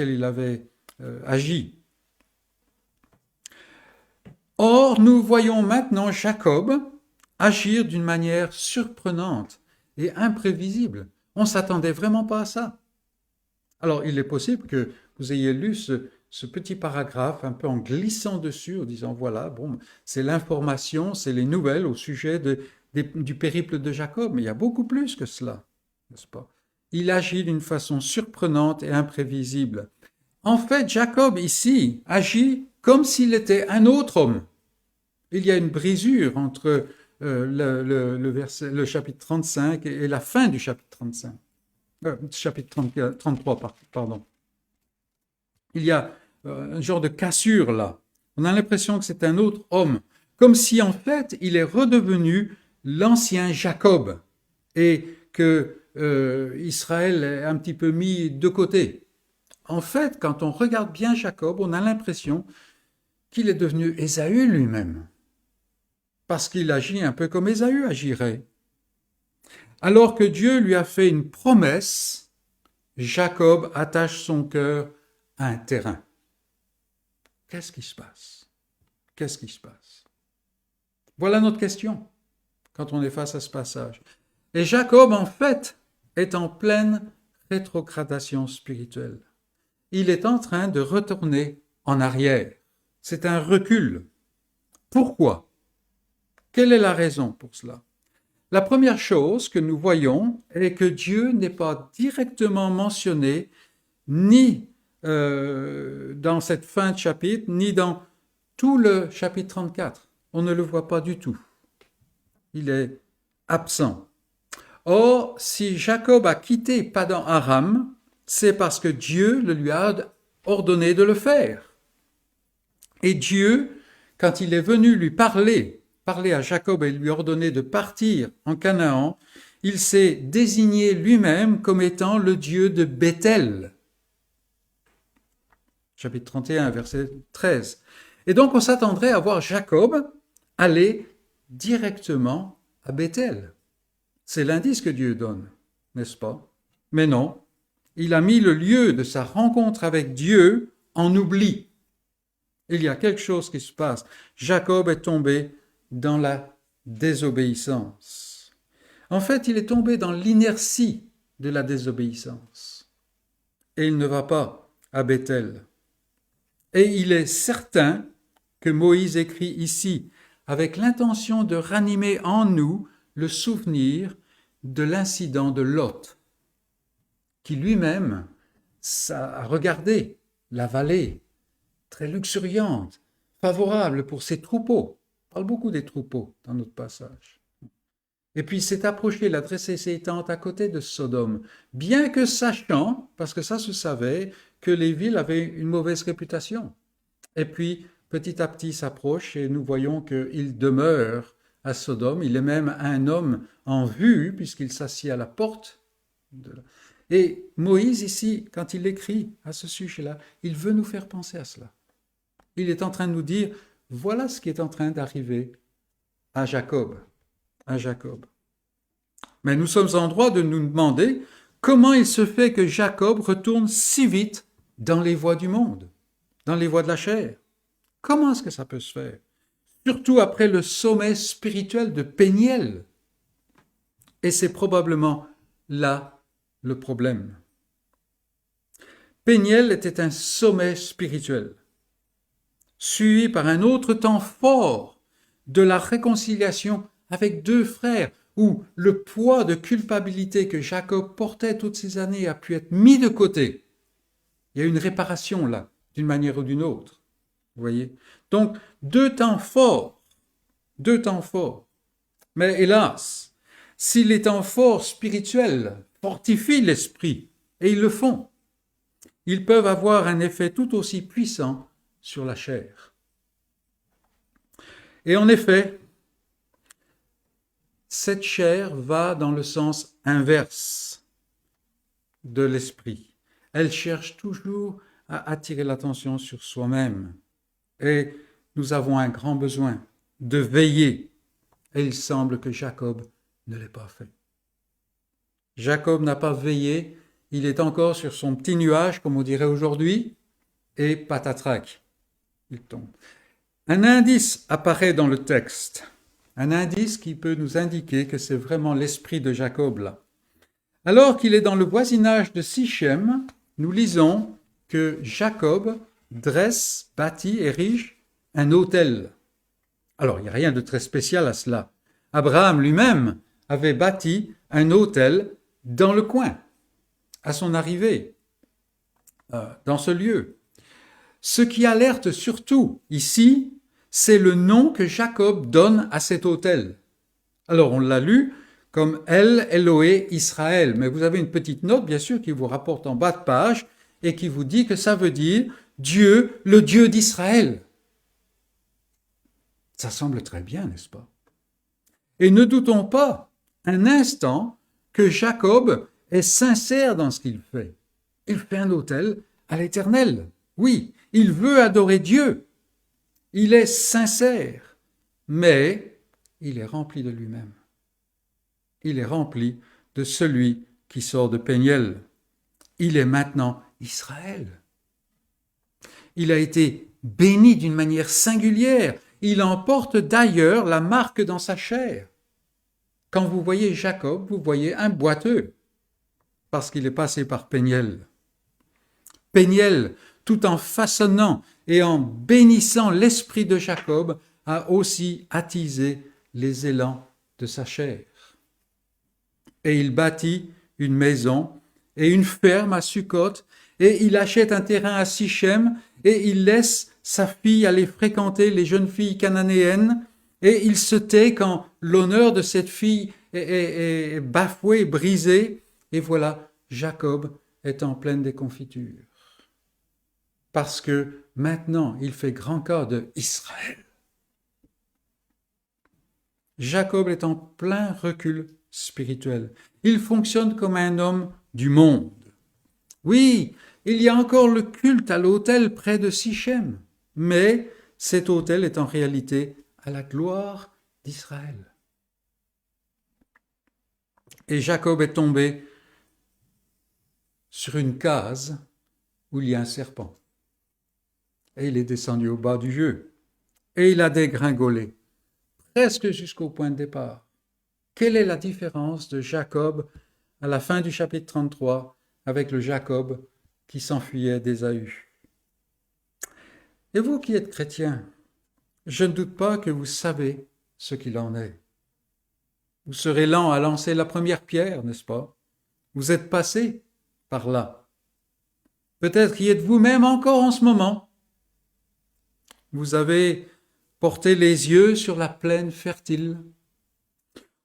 il avait agi. Or, nous voyons maintenant Jacob agir d'une manière surprenante et imprévisible. On ne s'attendait vraiment pas à ça. Alors, il est possible que vous ayez lu ce petit paragraphe un peu en glissant dessus, en disant, voilà, bon, c'est l'information, c'est les nouvelles au sujet du périple de Jacob. Mais il y a beaucoup plus que cela, n'est-ce pas? Il agit d'une façon surprenante et imprévisible. En fait, Jacob, ici, agit comme s'il était un autre homme. Il y a une brisure entre le chapitre 35 et la fin du chapitre 35. Chapitre 33, pardon. Il y a un genre de cassure là. On a l'impression que c'est un autre homme. Comme si en fait, il est redevenu l'ancien Jacob et que Israël est un petit peu mis de côté. En fait, quand on regarde bien Jacob, on a l'impression qu'il est devenu Ésaü lui-même. Parce qu'il agit un peu comme Ésaü agirait. Alors que Dieu lui a fait une promesse, Jacob attache son cœur à un terrain. Qu'est-ce qui se passe? Qu'est-ce qui se passe? Voilà notre question quand on est face à ce passage. Et Jacob, en fait, est en pleine rétrogradation spirituelle. Il est en train de retourner en arrière. C'est un recul. Pourquoi? Quelle est la raison pour cela? La première chose que nous voyons est que Dieu n'est pas directement mentionné ni dans cette fin de chapitre, ni dans tout le chapitre 34. On ne le voit pas du tout. Il est absent. Or, si Jacob a quitté Padan Aram, c'est parce que Dieu le lui a ordonné de le faire. Et Dieu, quand il est venu lui parler à Jacob et lui ordonner de partir en Canaan, il s'est désigné lui-même comme étant le Dieu de Béthel. Chapitre 31, verset 13. Et donc on s'attendrait à voir Jacob aller directement à Béthel. C'est l'indice que Dieu donne, n'est-ce pas? Mais non, il a mis le lieu de sa rencontre avec Dieu en oubli. Il y a quelque chose qui se passe. Jacob est tombé dans la désobéissance. En fait, il est tombé dans l'inertie de la désobéissance. Et il ne va pas à Béthel. Et il est certain que Moïse écrit ici avec l'intention de ranimer en nous le souvenir de l'incident de Lot, qui lui-même a regardé la vallée très luxuriante, favorable pour ses troupeaux. On parle beaucoup des troupeaux dans notre passage. Et puis il s'est approché, il a dressé ses tentes à côté de Sodome, bien que sachant, parce que ça se savait, que les villes avaient une mauvaise réputation. Et puis petit à petit s'approche et nous voyons qu'il demeure à Sodome. Il est même un homme en vue puisqu'il s'assied à la porte. Et Moïse ici, quand il écrit à ce sujet-là, il veut nous faire penser à cela. Il est en train de nous dire, voilà ce qui est en train d'arriver à Jacob. À Jacob. Mais nous sommes en droit de nous demander comment il se fait que Jacob retourne si vite dans les voies du monde, dans les voies de la chair. Comment est-ce que ça peut se faire? Surtout après le sommet spirituel de Péniel. Et c'est probablement là le problème. Péniel était un sommet spirituel, suivi par un autre temps fort de la réconciliation avec deux frères, où le poids de culpabilité que Jacob portait toutes ces années a pu être mis de côté. Il y a une réparation là, d'une manière ou d'une autre. Vous voyez? Donc, deux temps forts. Mais hélas, si les temps forts spirituels fortifient l'esprit, et ils le font, ils peuvent avoir un effet tout aussi puissant sur la chair. Et en effet, cette chair va dans le sens inverse de l'esprit. Elle cherche toujours à attirer l'attention sur soi-même. Et nous avons un grand besoin de veiller. Et il semble que Jacob ne l'ait pas fait. Jacob n'a pas veillé, il est encore sur son petit nuage, comme on dirait aujourd'hui, et patatrac, il tombe. Un indice apparaît dans le texte, un indice qui peut nous indiquer que c'est vraiment l'esprit de Jacob là. Alors qu'il est dans le voisinage de Sichem, nous lisons que Jacob dresse, bâtit, érige un autel. Alors, il n'y a rien de très spécial à cela. Abraham lui-même avait bâti un autel dans le coin, à son arrivée, dans ce lieu. Ce qui alerte surtout ici, c'est le nom que Jacob donne à cet autel. Alors, on l'a lu comme El Eloé Israël, mais vous avez une petite note, bien sûr, qui vous rapporte en bas de page et qui vous dit que ça veut dire Dieu, le Dieu d'Israël. Ça semble très bien, n'est-ce pas? Et ne doutons pas un instant que Jacob est sincère dans ce qu'il fait. Il fait un autel à l'Éternel. Oui, il veut adorer Dieu. Il est sincère, mais il est rempli de lui-même. Il est rempli de celui qui sort de Péniel. Il est maintenant Israël. Il a été béni d'une manière singulière. Il en porte d'ailleurs la marque dans sa chair. Quand vous voyez Jacob, vous voyez un boiteux, parce qu'il est passé par Péniel. Péniel, tout en façonnant et en bénissant l'esprit de Jacob, a aussi attisé les élans de sa chair. Et il bâtit une maison et une ferme à Sukkot, et il achète un terrain à Sichem, et il laisse sa fille aller fréquenter les jeunes filles cananéennes, et il se tait quand l'honneur de cette fille est bafoué, brisé, et voilà, Jacob est en pleine déconfiture. Parce que maintenant, il fait grand cas de Israël. Jacob est en plein recul spirituel. Il fonctionne comme un homme du monde. Oui, il y a encore le culte à l'autel près de Sichem, mais cet autel est en réalité à la gloire d'Israël. Et Jacob est tombé sur une case où il y a un serpent. Et il est descendu au bas du jeu. Et il a dégringolé, presque jusqu'au point de départ. Quelle est la différence de Jacob à la fin du chapitre 33 avec le Jacob qui s'enfuyait d'Ésaü? Et vous qui êtes chrétiens, je ne doute pas que vous savez ce qu'il en est. Vous serez lents à lancer la première pierre, n'est-ce pas? Vous êtes passé par là. Peut-être y êtes vous-même encore en ce moment. Vous avez porté les yeux sur la plaine fertile.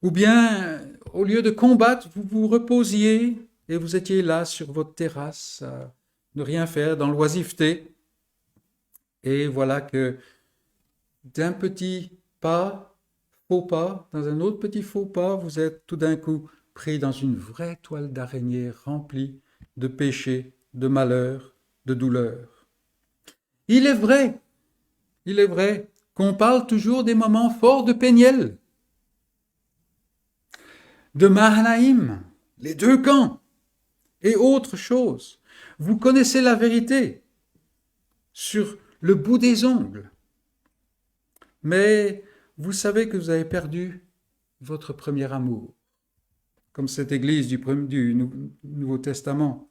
Ou bien, au lieu de combattre, vous vous reposiez et vous étiez là sur votre terrasse à ne rien faire, dans l'oisiveté. Et voilà que d'un petit pas, faux pas, dans un autre petit faux pas, vous êtes tout d'un coup pris dans une vraie toile d'araignée remplie de péchés, de malheurs, de douleurs. Il est vrai qu'on parle toujours des moments forts de Péniel, de Mahanaïm, les deux camps, et autre chose. Vous connaissez la vérité sur le bout des ongles, mais vous savez que vous avez perdu votre premier amour, comme cette église du Nouveau Testament.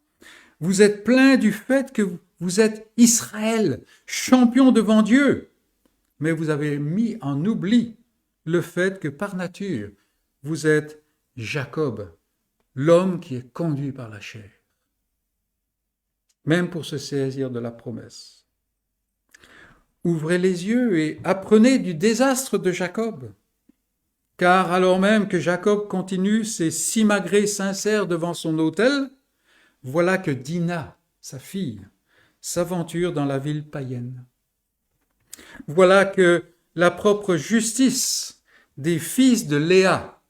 Vous êtes plein du fait que vous êtes Israël, champion devant Dieu, mais vous avez mis en oubli le fait que par nature, vous êtes Jacob, l'homme qui est conduit par la chair, même pour se saisir de la promesse. Ouvrez les yeux et apprenez du désastre de Jacob, car alors même que Jacob continue ses simagrées sincères devant son autel, voilà que Dina, sa fille, s'aventure dans la ville païenne. Voilà que la propre justice des fils de Léa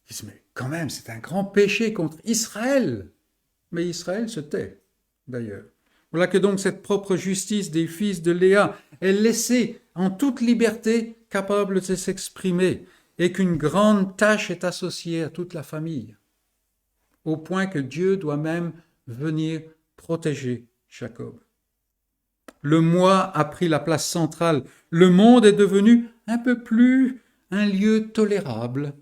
disent, mais quand même, c'est un grand péché contre Israël. Mais Israël se tait, d'ailleurs. Voilà que donc cette propre justice des fils de Léa est laissée en toute liberté, capable de s'exprimer, et qu'une grande tâche est associée à toute la famille, au point que Dieu doit même venir protéger Jacob. Le moi a pris la place centrale. Le monde est devenu un peu plus un lieu tolérable.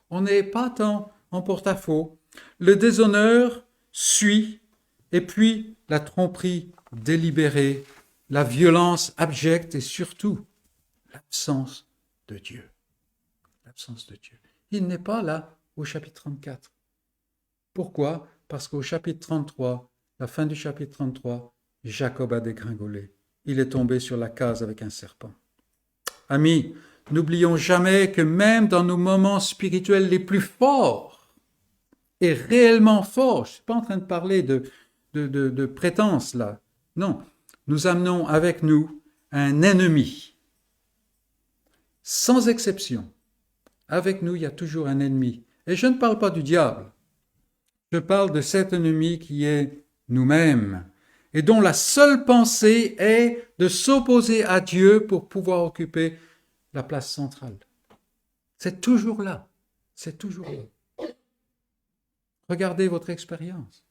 On n'est pas tant en porte-à-faux. Le déshonneur suit, et puis la tromperie délibérée, la violence abjecte et surtout l'absence de Dieu. L'absence de Dieu. Il n'est pas là au chapitre 34. Pourquoi? Parce qu'au chapitre 33, la fin du chapitre 33, Jacob a dégringolé. Il est tombé sur la case avec un serpent. Amis, n'oublions jamais que même dans nos moments spirituels les plus forts, et réellement forts, je ne suis pas en train de parler de prétense là, non, nous amenons avec nous un ennemi. Sans exception, avec nous, il y a toujours un ennemi. Et je ne parle pas du diable, je parle de cet ennemi qui est nous-mêmes, et dont la seule pensée est de s'opposer à Dieu pour pouvoir occuper la place centrale. C'est toujours là. C'est toujours là. Regardez votre expérience.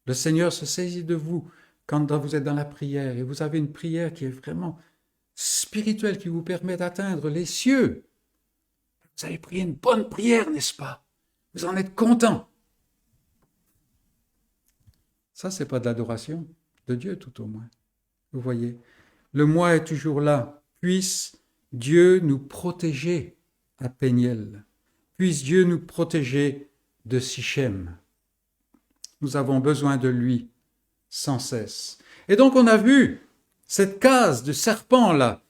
Le Seigneur se saisit de vous quand vous êtes dans la prière et vous avez une prière qui est vraiment spirituelle, qui vous permet d'atteindre les cieux. Vous avez prié une bonne prière, n'est-ce pas? Vous en êtes content. Ça, c'est pas de l'adoration de Dieu, tout au moins. Vous voyez, le moi est toujours là. Puisse Dieu nous protéger à Péniel. Puisse Dieu nous protéger de Sichem. Nous avons besoin de lui sans cesse. Et donc on a vu cette case de serpent là,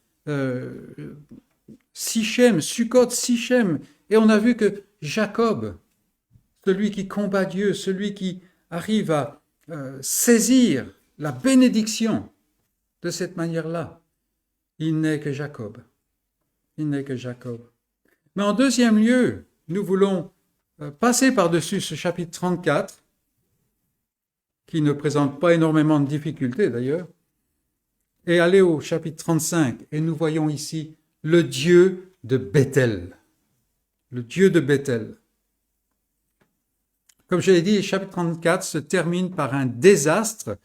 Sichem, Sukkot, Sichem, et on a vu que Jacob, celui qui combat Dieu, celui qui arrive à saisir la bénédiction de cette manière-là, il n'est que Jacob. Il n'est que Jacob. Mais en deuxième lieu, nous voulons passer par-dessus ce chapitre 34, qui ne présente pas énormément de difficultés d'ailleurs, et aller au chapitre 35. Et nous voyons ici le Dieu de Bethel. Le Dieu de Bethel. Comme je l'ai dit, le chapitre 34 se termine par un désastre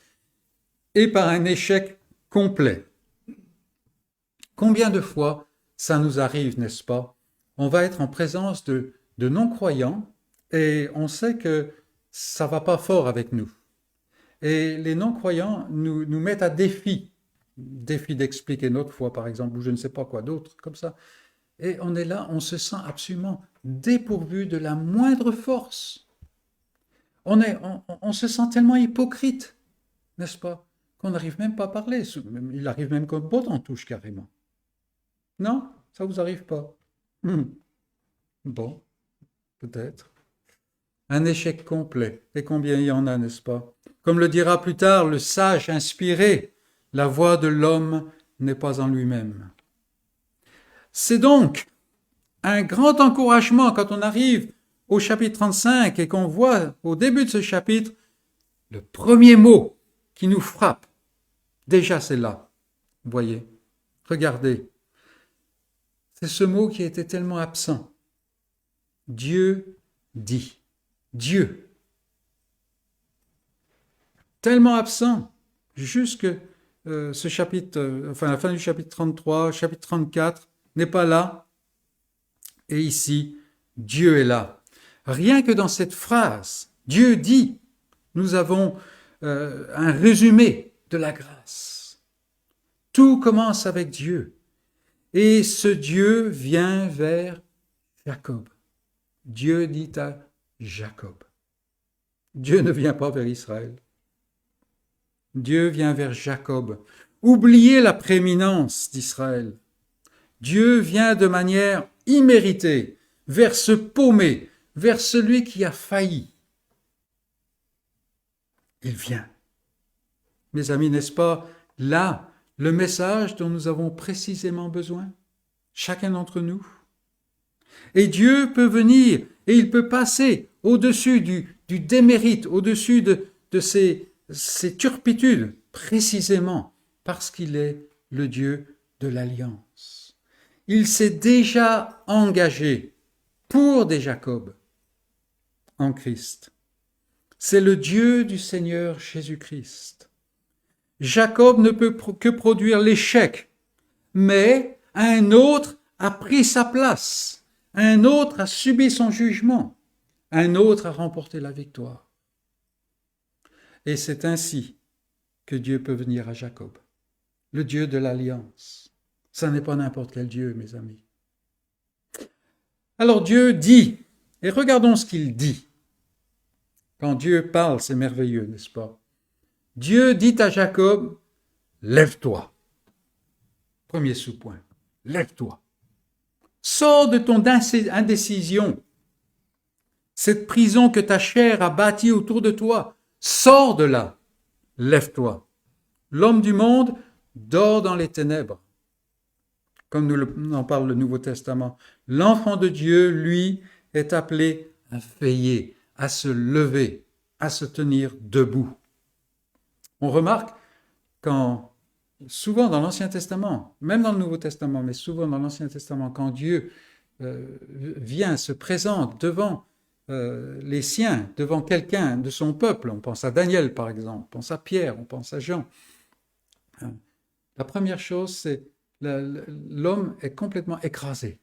et par un échec complet. Combien de fois ça nous arrive, n'est-ce pas? On va être en présence de non-croyants et on sait que ça ne va pas fort avec nous. Et les non-croyants nous mettent à défi d'expliquer notre foi, par exemple, ou je ne sais pas quoi d'autre, comme ça. Et on est là, on se sent absolument dépourvu de la moindre force. On se sent tellement hypocrite, n'est-ce pas, qu'on n'arrive même pas à parler. Il arrive même qu'un bot en touche carrément. Non, ça vous arrive pas. Bon, peut-être. Un échec complet. Et combien il y en a, n'est-ce pas? Comme le dira plus tard le sage inspiré, la voix de l'homme n'est pas en lui-même. C'est donc un grand encouragement quand on arrive au chapitre 35 et qu'on voit au début de ce chapitre le premier mot qui nous frappe. Déjà c'est là, vous voyez, regardez. C'est ce mot qui était tellement absent. Dieu dit. Dieu. Tellement absent, jusque ce chapitre, la fin du chapitre 33, chapitre 34 n'est pas là. Et ici, Dieu est là. Rien que dans cette phrase, Dieu dit, nous avons un résumé de la grâce. Tout commence avec Dieu. Et ce Dieu vient vers Jacob. Dieu dit à Jacob. Dieu ne vient pas vers Israël. Dieu vient vers Jacob. Oubliez la prééminence d'Israël. Dieu vient de manière imméritée vers ce paumé, vers celui qui a failli. Il vient. Mes amis, n'est-ce pas là le message dont nous avons précisément besoin, chacun d'entre nous? Et Dieu peut venir et il peut passer au-dessus du démérite, au-dessus de ces turpitudes, précisément parce qu'il est le Dieu de l'alliance. Il s'est déjà engagé pour des Jacob en Christ. C'est le Dieu du Seigneur Jésus-Christ. Jacob ne peut que produire l'échec, mais un autre a pris sa place, un autre a subi son jugement, un autre a remporté la victoire. Et c'est ainsi que Dieu peut venir à Jacob, le Dieu de l'alliance. Ça n'est pas n'importe quel Dieu, mes amis. Alors Dieu dit, et regardons ce qu'il dit. Quand Dieu parle, c'est merveilleux, n'est-ce pas? Dieu dit à Jacob, lève-toi. Premier sous-point, lève-toi. Sors de ton indécision, cette prison que ta chair a bâtie autour de toi. Sors de là, lève-toi. L'homme du monde dort dans les ténèbres, comme nous en parle le Nouveau Testament. L'enfant de Dieu, lui, est appelé à veiller, à se lever, à se tenir debout. On remarque souvent dans l'Ancien Testament, même dans le Nouveau Testament, mais souvent dans l'Ancien Testament, quand Dieu vient, se présente devant les siens, devant quelqu'un de son peuple, on pense à Daniel par exemple, on pense à Pierre, on pense à Jean, la première chose, c'est l'homme est complètement écrasé.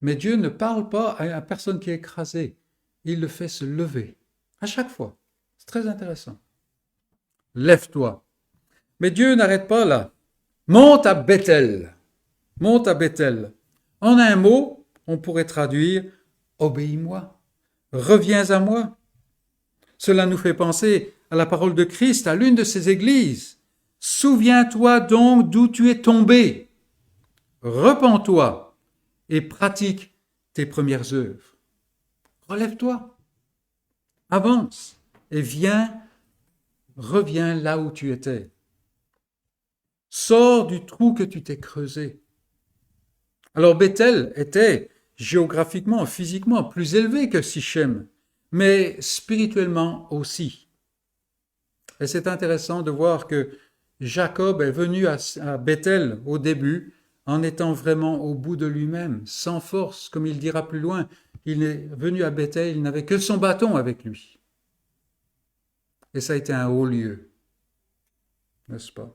Mais Dieu ne parle pas à la personne qui est écrasée, il le fait se lever, à chaque fois. C'est très intéressant. Lève-toi. Mais Dieu n'arrête pas là. Monte à Bethel. Monte à Bethel. En un mot, on pourrait traduire « Obéis-moi, reviens à moi ». Cela nous fait penser à la parole de Christ à l'une de ses églises. « Souviens-toi donc d'où tu es tombé. Repens-toi et pratique tes premières œuvres. Relève-toi, avance et reviens là où tu étais. Sors du trou que tu t'es creusé. » Alors Bethel était géographiquement, physiquement plus élevé que Sichem, mais spirituellement aussi. Et c'est intéressant de voir que Jacob est venu à Bethel au début en étant vraiment au bout de lui-même, sans force, comme il dira plus loin. Il est venu à Bethel, il n'avait que son bâton avec lui. Et ça a été un haut lieu, n'est-ce pas?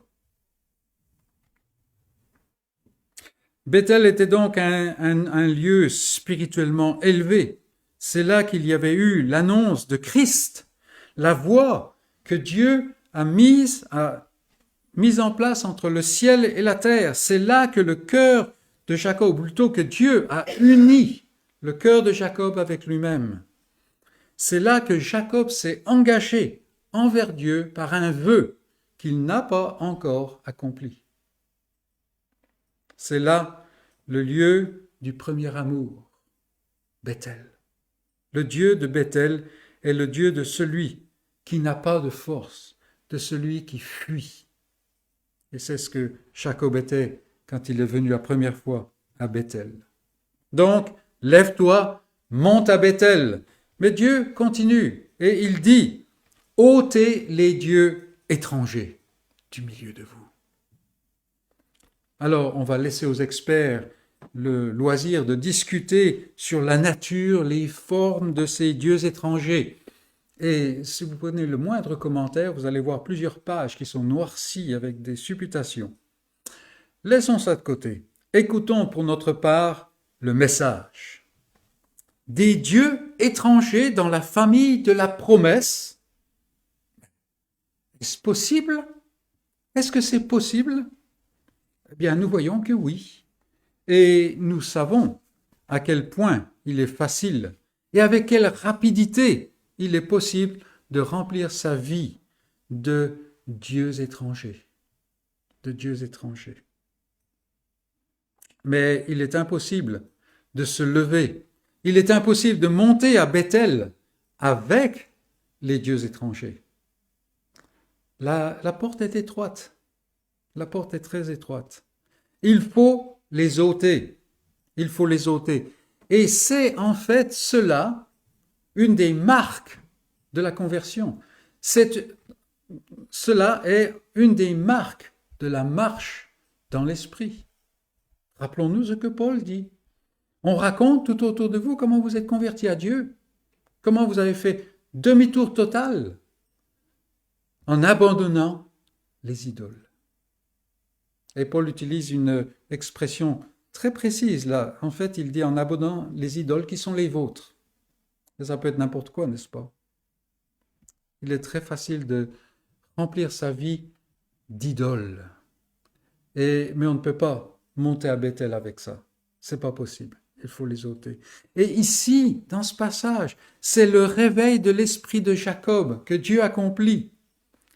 Bethel était donc un lieu spirituellement élevé. C'est là qu'il y avait eu l'annonce de Christ, la voie que Dieu a mise en place entre le ciel et la terre. C'est là que le cœur de Jacob, ou plutôt que Dieu a uni le cœur de Jacob avec lui-même. C'est là que Jacob s'est engagé envers Dieu par un vœu qu'il n'a pas encore accompli. C'est là le lieu du premier amour, Bethel. Le Dieu de Bethel est le Dieu de celui qui n'a pas de force, de celui qui fuit. Et c'est ce que Jacob était quand il est venu la première fois à Bethel. Donc, lève-toi, monte à Bethel. Mais Dieu continue et il dit, ôtez les dieux étrangers du milieu de vous. Alors, on va laisser aux experts le loisir de discuter sur la nature, les formes de ces dieux étrangers. Et si vous prenez le moindre commentaire, vous allez voir plusieurs pages qui sont noircies avec des supputations. Laissons ça de côté. Écoutons pour notre part le message. Des dieux étrangers dans la famille de la promesse. Est-ce possible? Est-ce que c'est possible? Eh bien, nous voyons que oui. Et nous savons à quel point il est facile et avec quelle rapidité il est possible de remplir sa vie de dieux étrangers. De dieux étrangers. Mais il est impossible de se lever. Il est impossible de monter à Bethel avec les dieux étrangers. La porte est étroite. La porte est très étroite. Il faut les ôter. Il faut les ôter. Et c'est en fait cela, une des marques de la conversion. Cela est une des marques de la marche dans l'esprit. Rappelons-nous ce que Paul dit. On raconte tout autour de vous comment vous êtes convertis à Dieu, comment vous avez fait demi-tour total en abandonnant les idoles. Et Paul utilise une expression très précise là. En fait, il dit en abandonnant les idoles qui sont les vôtres. Et ça peut être n'importe quoi, n'est-ce pas? Il est très facile de remplir sa vie d'idoles. Mais on ne peut pas monter à Bethel avec ça. C'est pas possible. Il faut les ôter. Et ici, dans ce passage, c'est le réveil de l'esprit de Jacob que Dieu accomplit.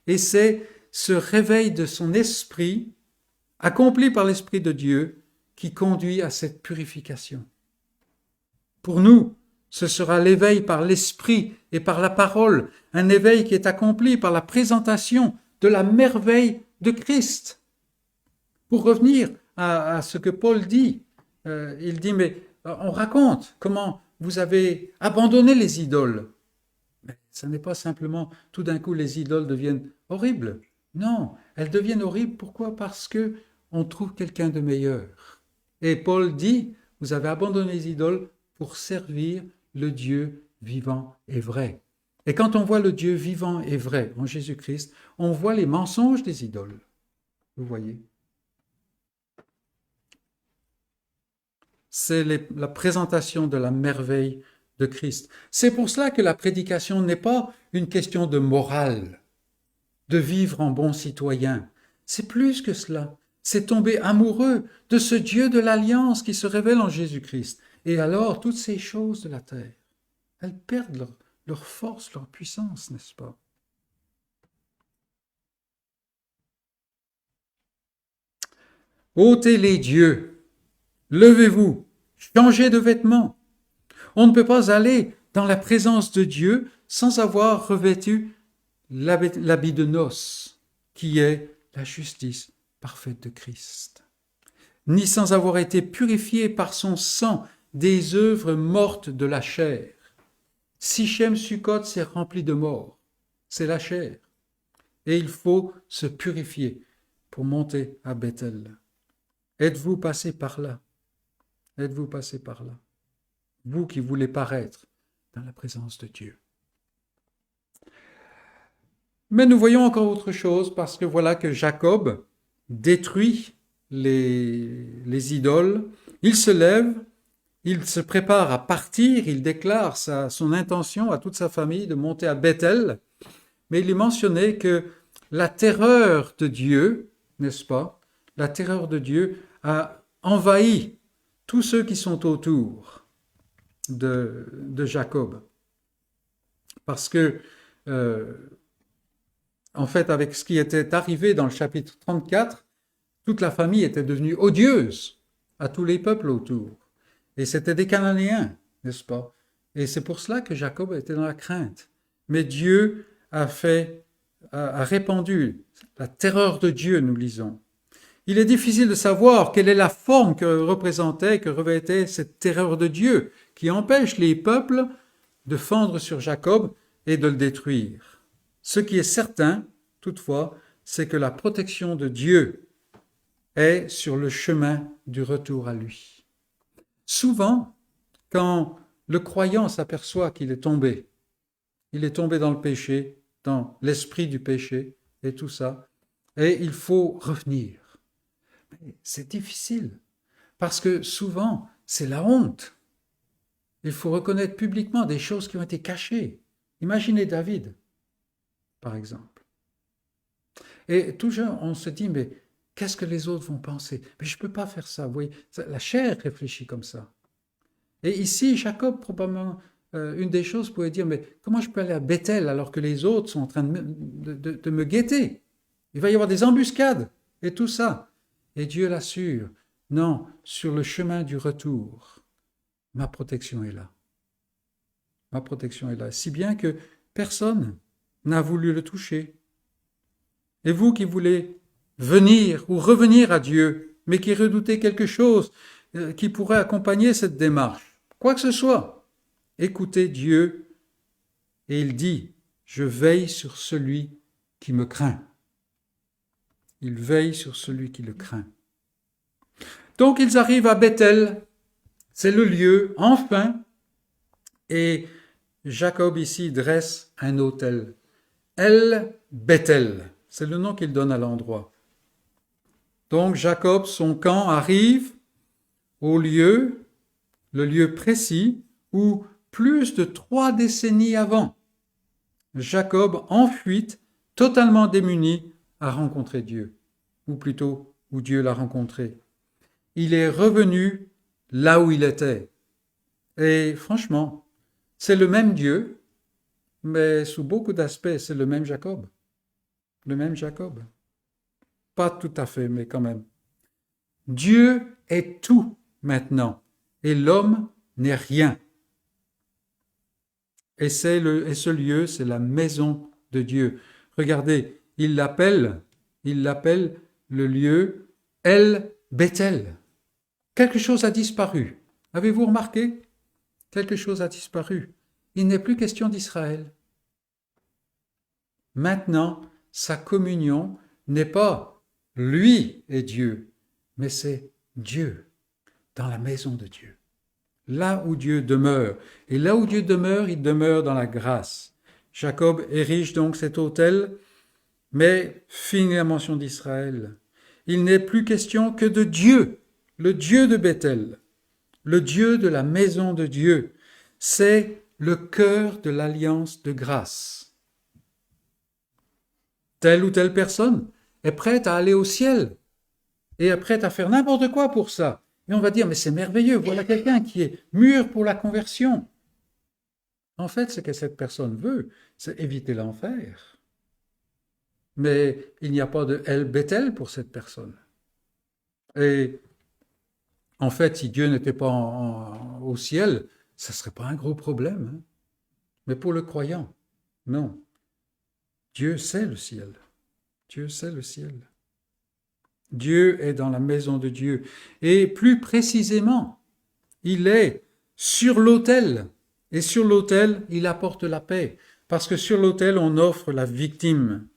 Et c'est ce réveil de son esprit, accompli par l'Esprit de Dieu, qui conduit à cette purification. Pour nous, ce sera l'éveil par l'Esprit et par la parole, un éveil qui est accompli par la présentation de la merveille de Christ. Pour revenir à ce que Paul dit, il dit, mais on raconte comment vous avez abandonné les idoles. Mais ce n'est pas simplement tout d'un coup les idoles deviennent horribles. Non, elles deviennent horribles. Pourquoi? Parce que on trouve quelqu'un de meilleur. Et Paul dit, Vous avez abandonné les idoles pour servir le Dieu vivant et vrai. Et quand on voit le Dieu vivant et vrai en Jésus-Christ, on voit les mensonges des idoles. Vous voyez? C'est la présentation de la merveille de Christ. C'est pour cela que la prédication n'est pas une question de morale, de vivre en bon citoyen. C'est plus que cela. C'est tomber amoureux de ce Dieu de l'Alliance qui se révèle en Jésus-Christ. Et alors, toutes ces choses de la terre, elles perdent leur force, leur puissance, n'est-ce pas? Ôtez les dieux, levez-vous, changez de vêtements. On ne peut pas aller dans la présence de Dieu sans avoir revêtu l'habit de noces, qui est la justice parfaite de Christ, ni sans avoir été purifié par son sang des œuvres mortes de la chair. Sichem Sukkot s'est rempli de mort, c'est la chair, et il faut se purifier pour monter à Bethel. Êtes-vous passé par là? Êtes-vous passé par là? Vous qui voulez paraître dans la présence de Dieu. Mais nous voyons encore autre chose, parce que voilà que Jacob détruit les idoles. Il se lève, il se prépare à partir, il déclare son intention à toute sa famille de monter à Bethel. Mais il est mentionné que la terreur de Dieu, n'est-ce pas? La terreur de Dieu a envahi tous ceux qui sont autour de Jacob. Parce que, en fait, avec ce qui était arrivé dans le chapitre 34, toute la famille était devenue odieuse à tous les peuples autour. Et c'était des Cananéens, n'est-ce pas? Et c'est pour cela que Jacob était dans la crainte. Mais Dieu a répandu la terreur de Dieu, nous lisons. Il est difficile de savoir quelle est la forme que représentait, que revêtait cette terreur de Dieu qui empêche les peuples de fendre sur Jacob et de le détruire. Ce qui est certain, toutefois, c'est que la protection de Dieu est sur le chemin du retour à lui. Souvent, quand le croyant s'aperçoit qu'il est tombé dans le péché, dans l'esprit du péché et tout ça, et il faut revenir. Mais c'est difficile, parce que souvent, c'est la honte. Il faut reconnaître publiquement des choses qui ont été cachées. Imaginez David, par exemple. Et toujours, on se dit, mais qu'est-ce que les autres vont penser? Mais je ne peux pas faire ça. Vous voyez, la chair réfléchit comme ça. Et ici, Jacob, probablement, une des choses pourrait dire, mais comment je peux aller à Bethel alors que les autres sont en train de me guetter? Il va y avoir des embuscades et tout ça. Et Dieu l'assure, non, sur le chemin du retour, ma protection est là. Ma protection est là. Si bien que personne n'a voulu le toucher. Et vous qui voulez venir ou revenir à Dieu, mais qui redoutez quelque chose qui pourrait accompagner cette démarche, quoi que ce soit, écoutez Dieu et il dit, je veille sur celui qui me craint. Il veille sur celui qui le craint. Donc ils arrivent à Bethel, c'est le lieu, enfin, et Jacob ici dresse un autel. El Bethel, c'est le nom qu'il donne à l'endroit. Donc Jacob, son camp arrive au lieu, le lieu précis, où plus de 3 décennies avant, Jacob, en fuite, totalement démuni, a rencontré Dieu, ou plutôt où Dieu l'a rencontré. Il est revenu là où il était. Et franchement, c'est le même Dieu, mais sous beaucoup d'aspects, c'est le même Jacob. Le même Jacob. Pas tout à fait, mais quand même. Dieu est tout maintenant, et l'homme n'est rien. Et ce lieu, c'est la maison de Dieu. Regardez, il l'appelle le lieu El Bethel. Quelque chose a disparu. Avez-vous remarqué? Quelque chose a disparu. Il n'est plus question d'Israël. Maintenant, sa communion n'est pas lui et Dieu, mais c'est Dieu. dans la maison de Dieu. Là où Dieu demeure. Et là où Dieu demeure, il demeure dans la grâce. Jacob érige donc cet autel, mais finit la mention d'Israël. Il n'est plus question que de Dieu, le Dieu de Bethel, le Dieu de la maison de Dieu. C'est le cœur de l'alliance de grâce. Telle ou telle personne est prête à aller au ciel et est prête à faire n'importe quoi pour ça. Et on va dire, mais c'est merveilleux, voilà quelqu'un qui est mûr pour la conversion. En fait, ce que cette personne veut, c'est éviter l'enfer. Mais il n'y a pas de El Bethel pour cette personne. Et en fait, si Dieu n'était pas au ciel, ça ne serait pas un gros problème. Hein. Mais pour le croyant, non. Dieu sait le ciel. Dieu sait le ciel. Dieu est dans la maison de Dieu. Et plus précisément, il est sur l'autel. Et sur l'autel, il apporte la paix. Parce que sur l'autel, on offre la victime.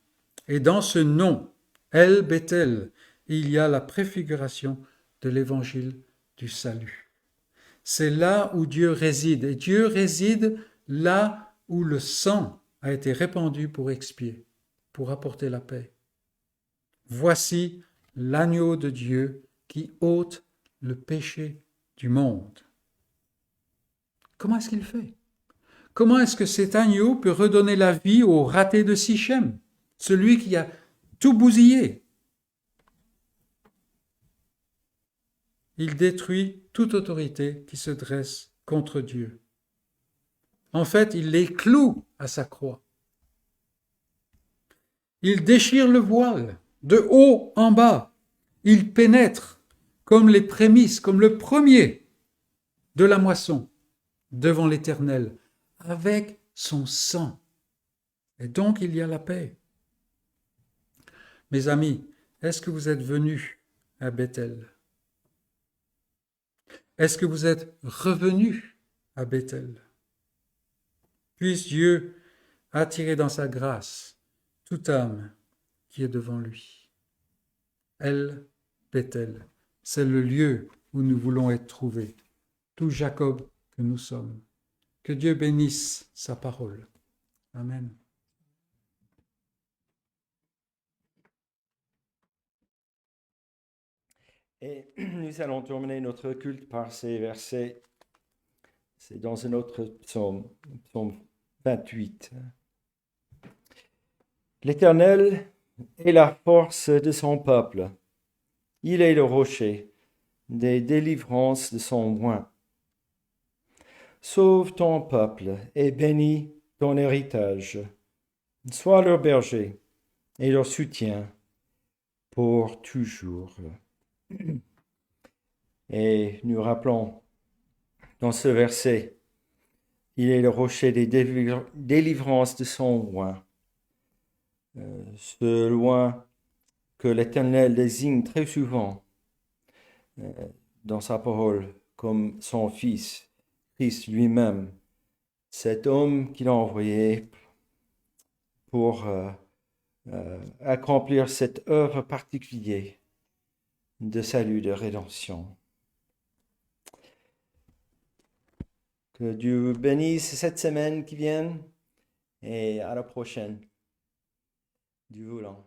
Et dans ce nom, El Bethel, il y a la préfiguration de l'évangile du salut. C'est là où Dieu réside. Et Dieu réside là où le sang a été répandu pour expier, pour apporter la paix. Voici l'agneau de Dieu qui ôte le péché du monde. Comment est-ce qu'il fait? Comment est-ce que cet agneau peut redonner la vie au raté de Sichem, celui qui a tout bousillé? Il détruit toute autorité qui se dresse contre Dieu. En fait, il les cloue à sa croix. Il déchire le voile de haut en bas. Il pénètre comme les prémices, comme le premier de la moisson devant l'Éternel avec son sang. Et donc il y a la paix. Mes amis, est-ce que vous êtes venus à Bethel? Est-ce que vous êtes revenus à Bethel? Puisse Dieu attirer dans sa grâce toute âme qui est devant lui. El Bethel, c'est le lieu où nous voulons être trouvés, tout Jacob que nous sommes. Que Dieu bénisse sa parole. Amen. Et nous allons terminer notre culte par ces versets. C'est dans un autre psaume, psaume 28. L'Éternel est la force de son peuple. Il est le rocher des délivrances de son oint. Sauve ton peuple et bénis ton héritage. Sois leur berger et leur soutien pour toujours. Et nous rappelons dans ce verset, il est le rocher des délivrances de son oint. Ce loin que l'Éternel désigne très souvent dans sa parole comme son Fils, Christ lui-même, cet homme qu'il a envoyé pour accomplir cette œuvre particulière de salut, de rédemption. Que Dieu bénisse cette semaine qui vient et à la prochaine. Dieu voulant.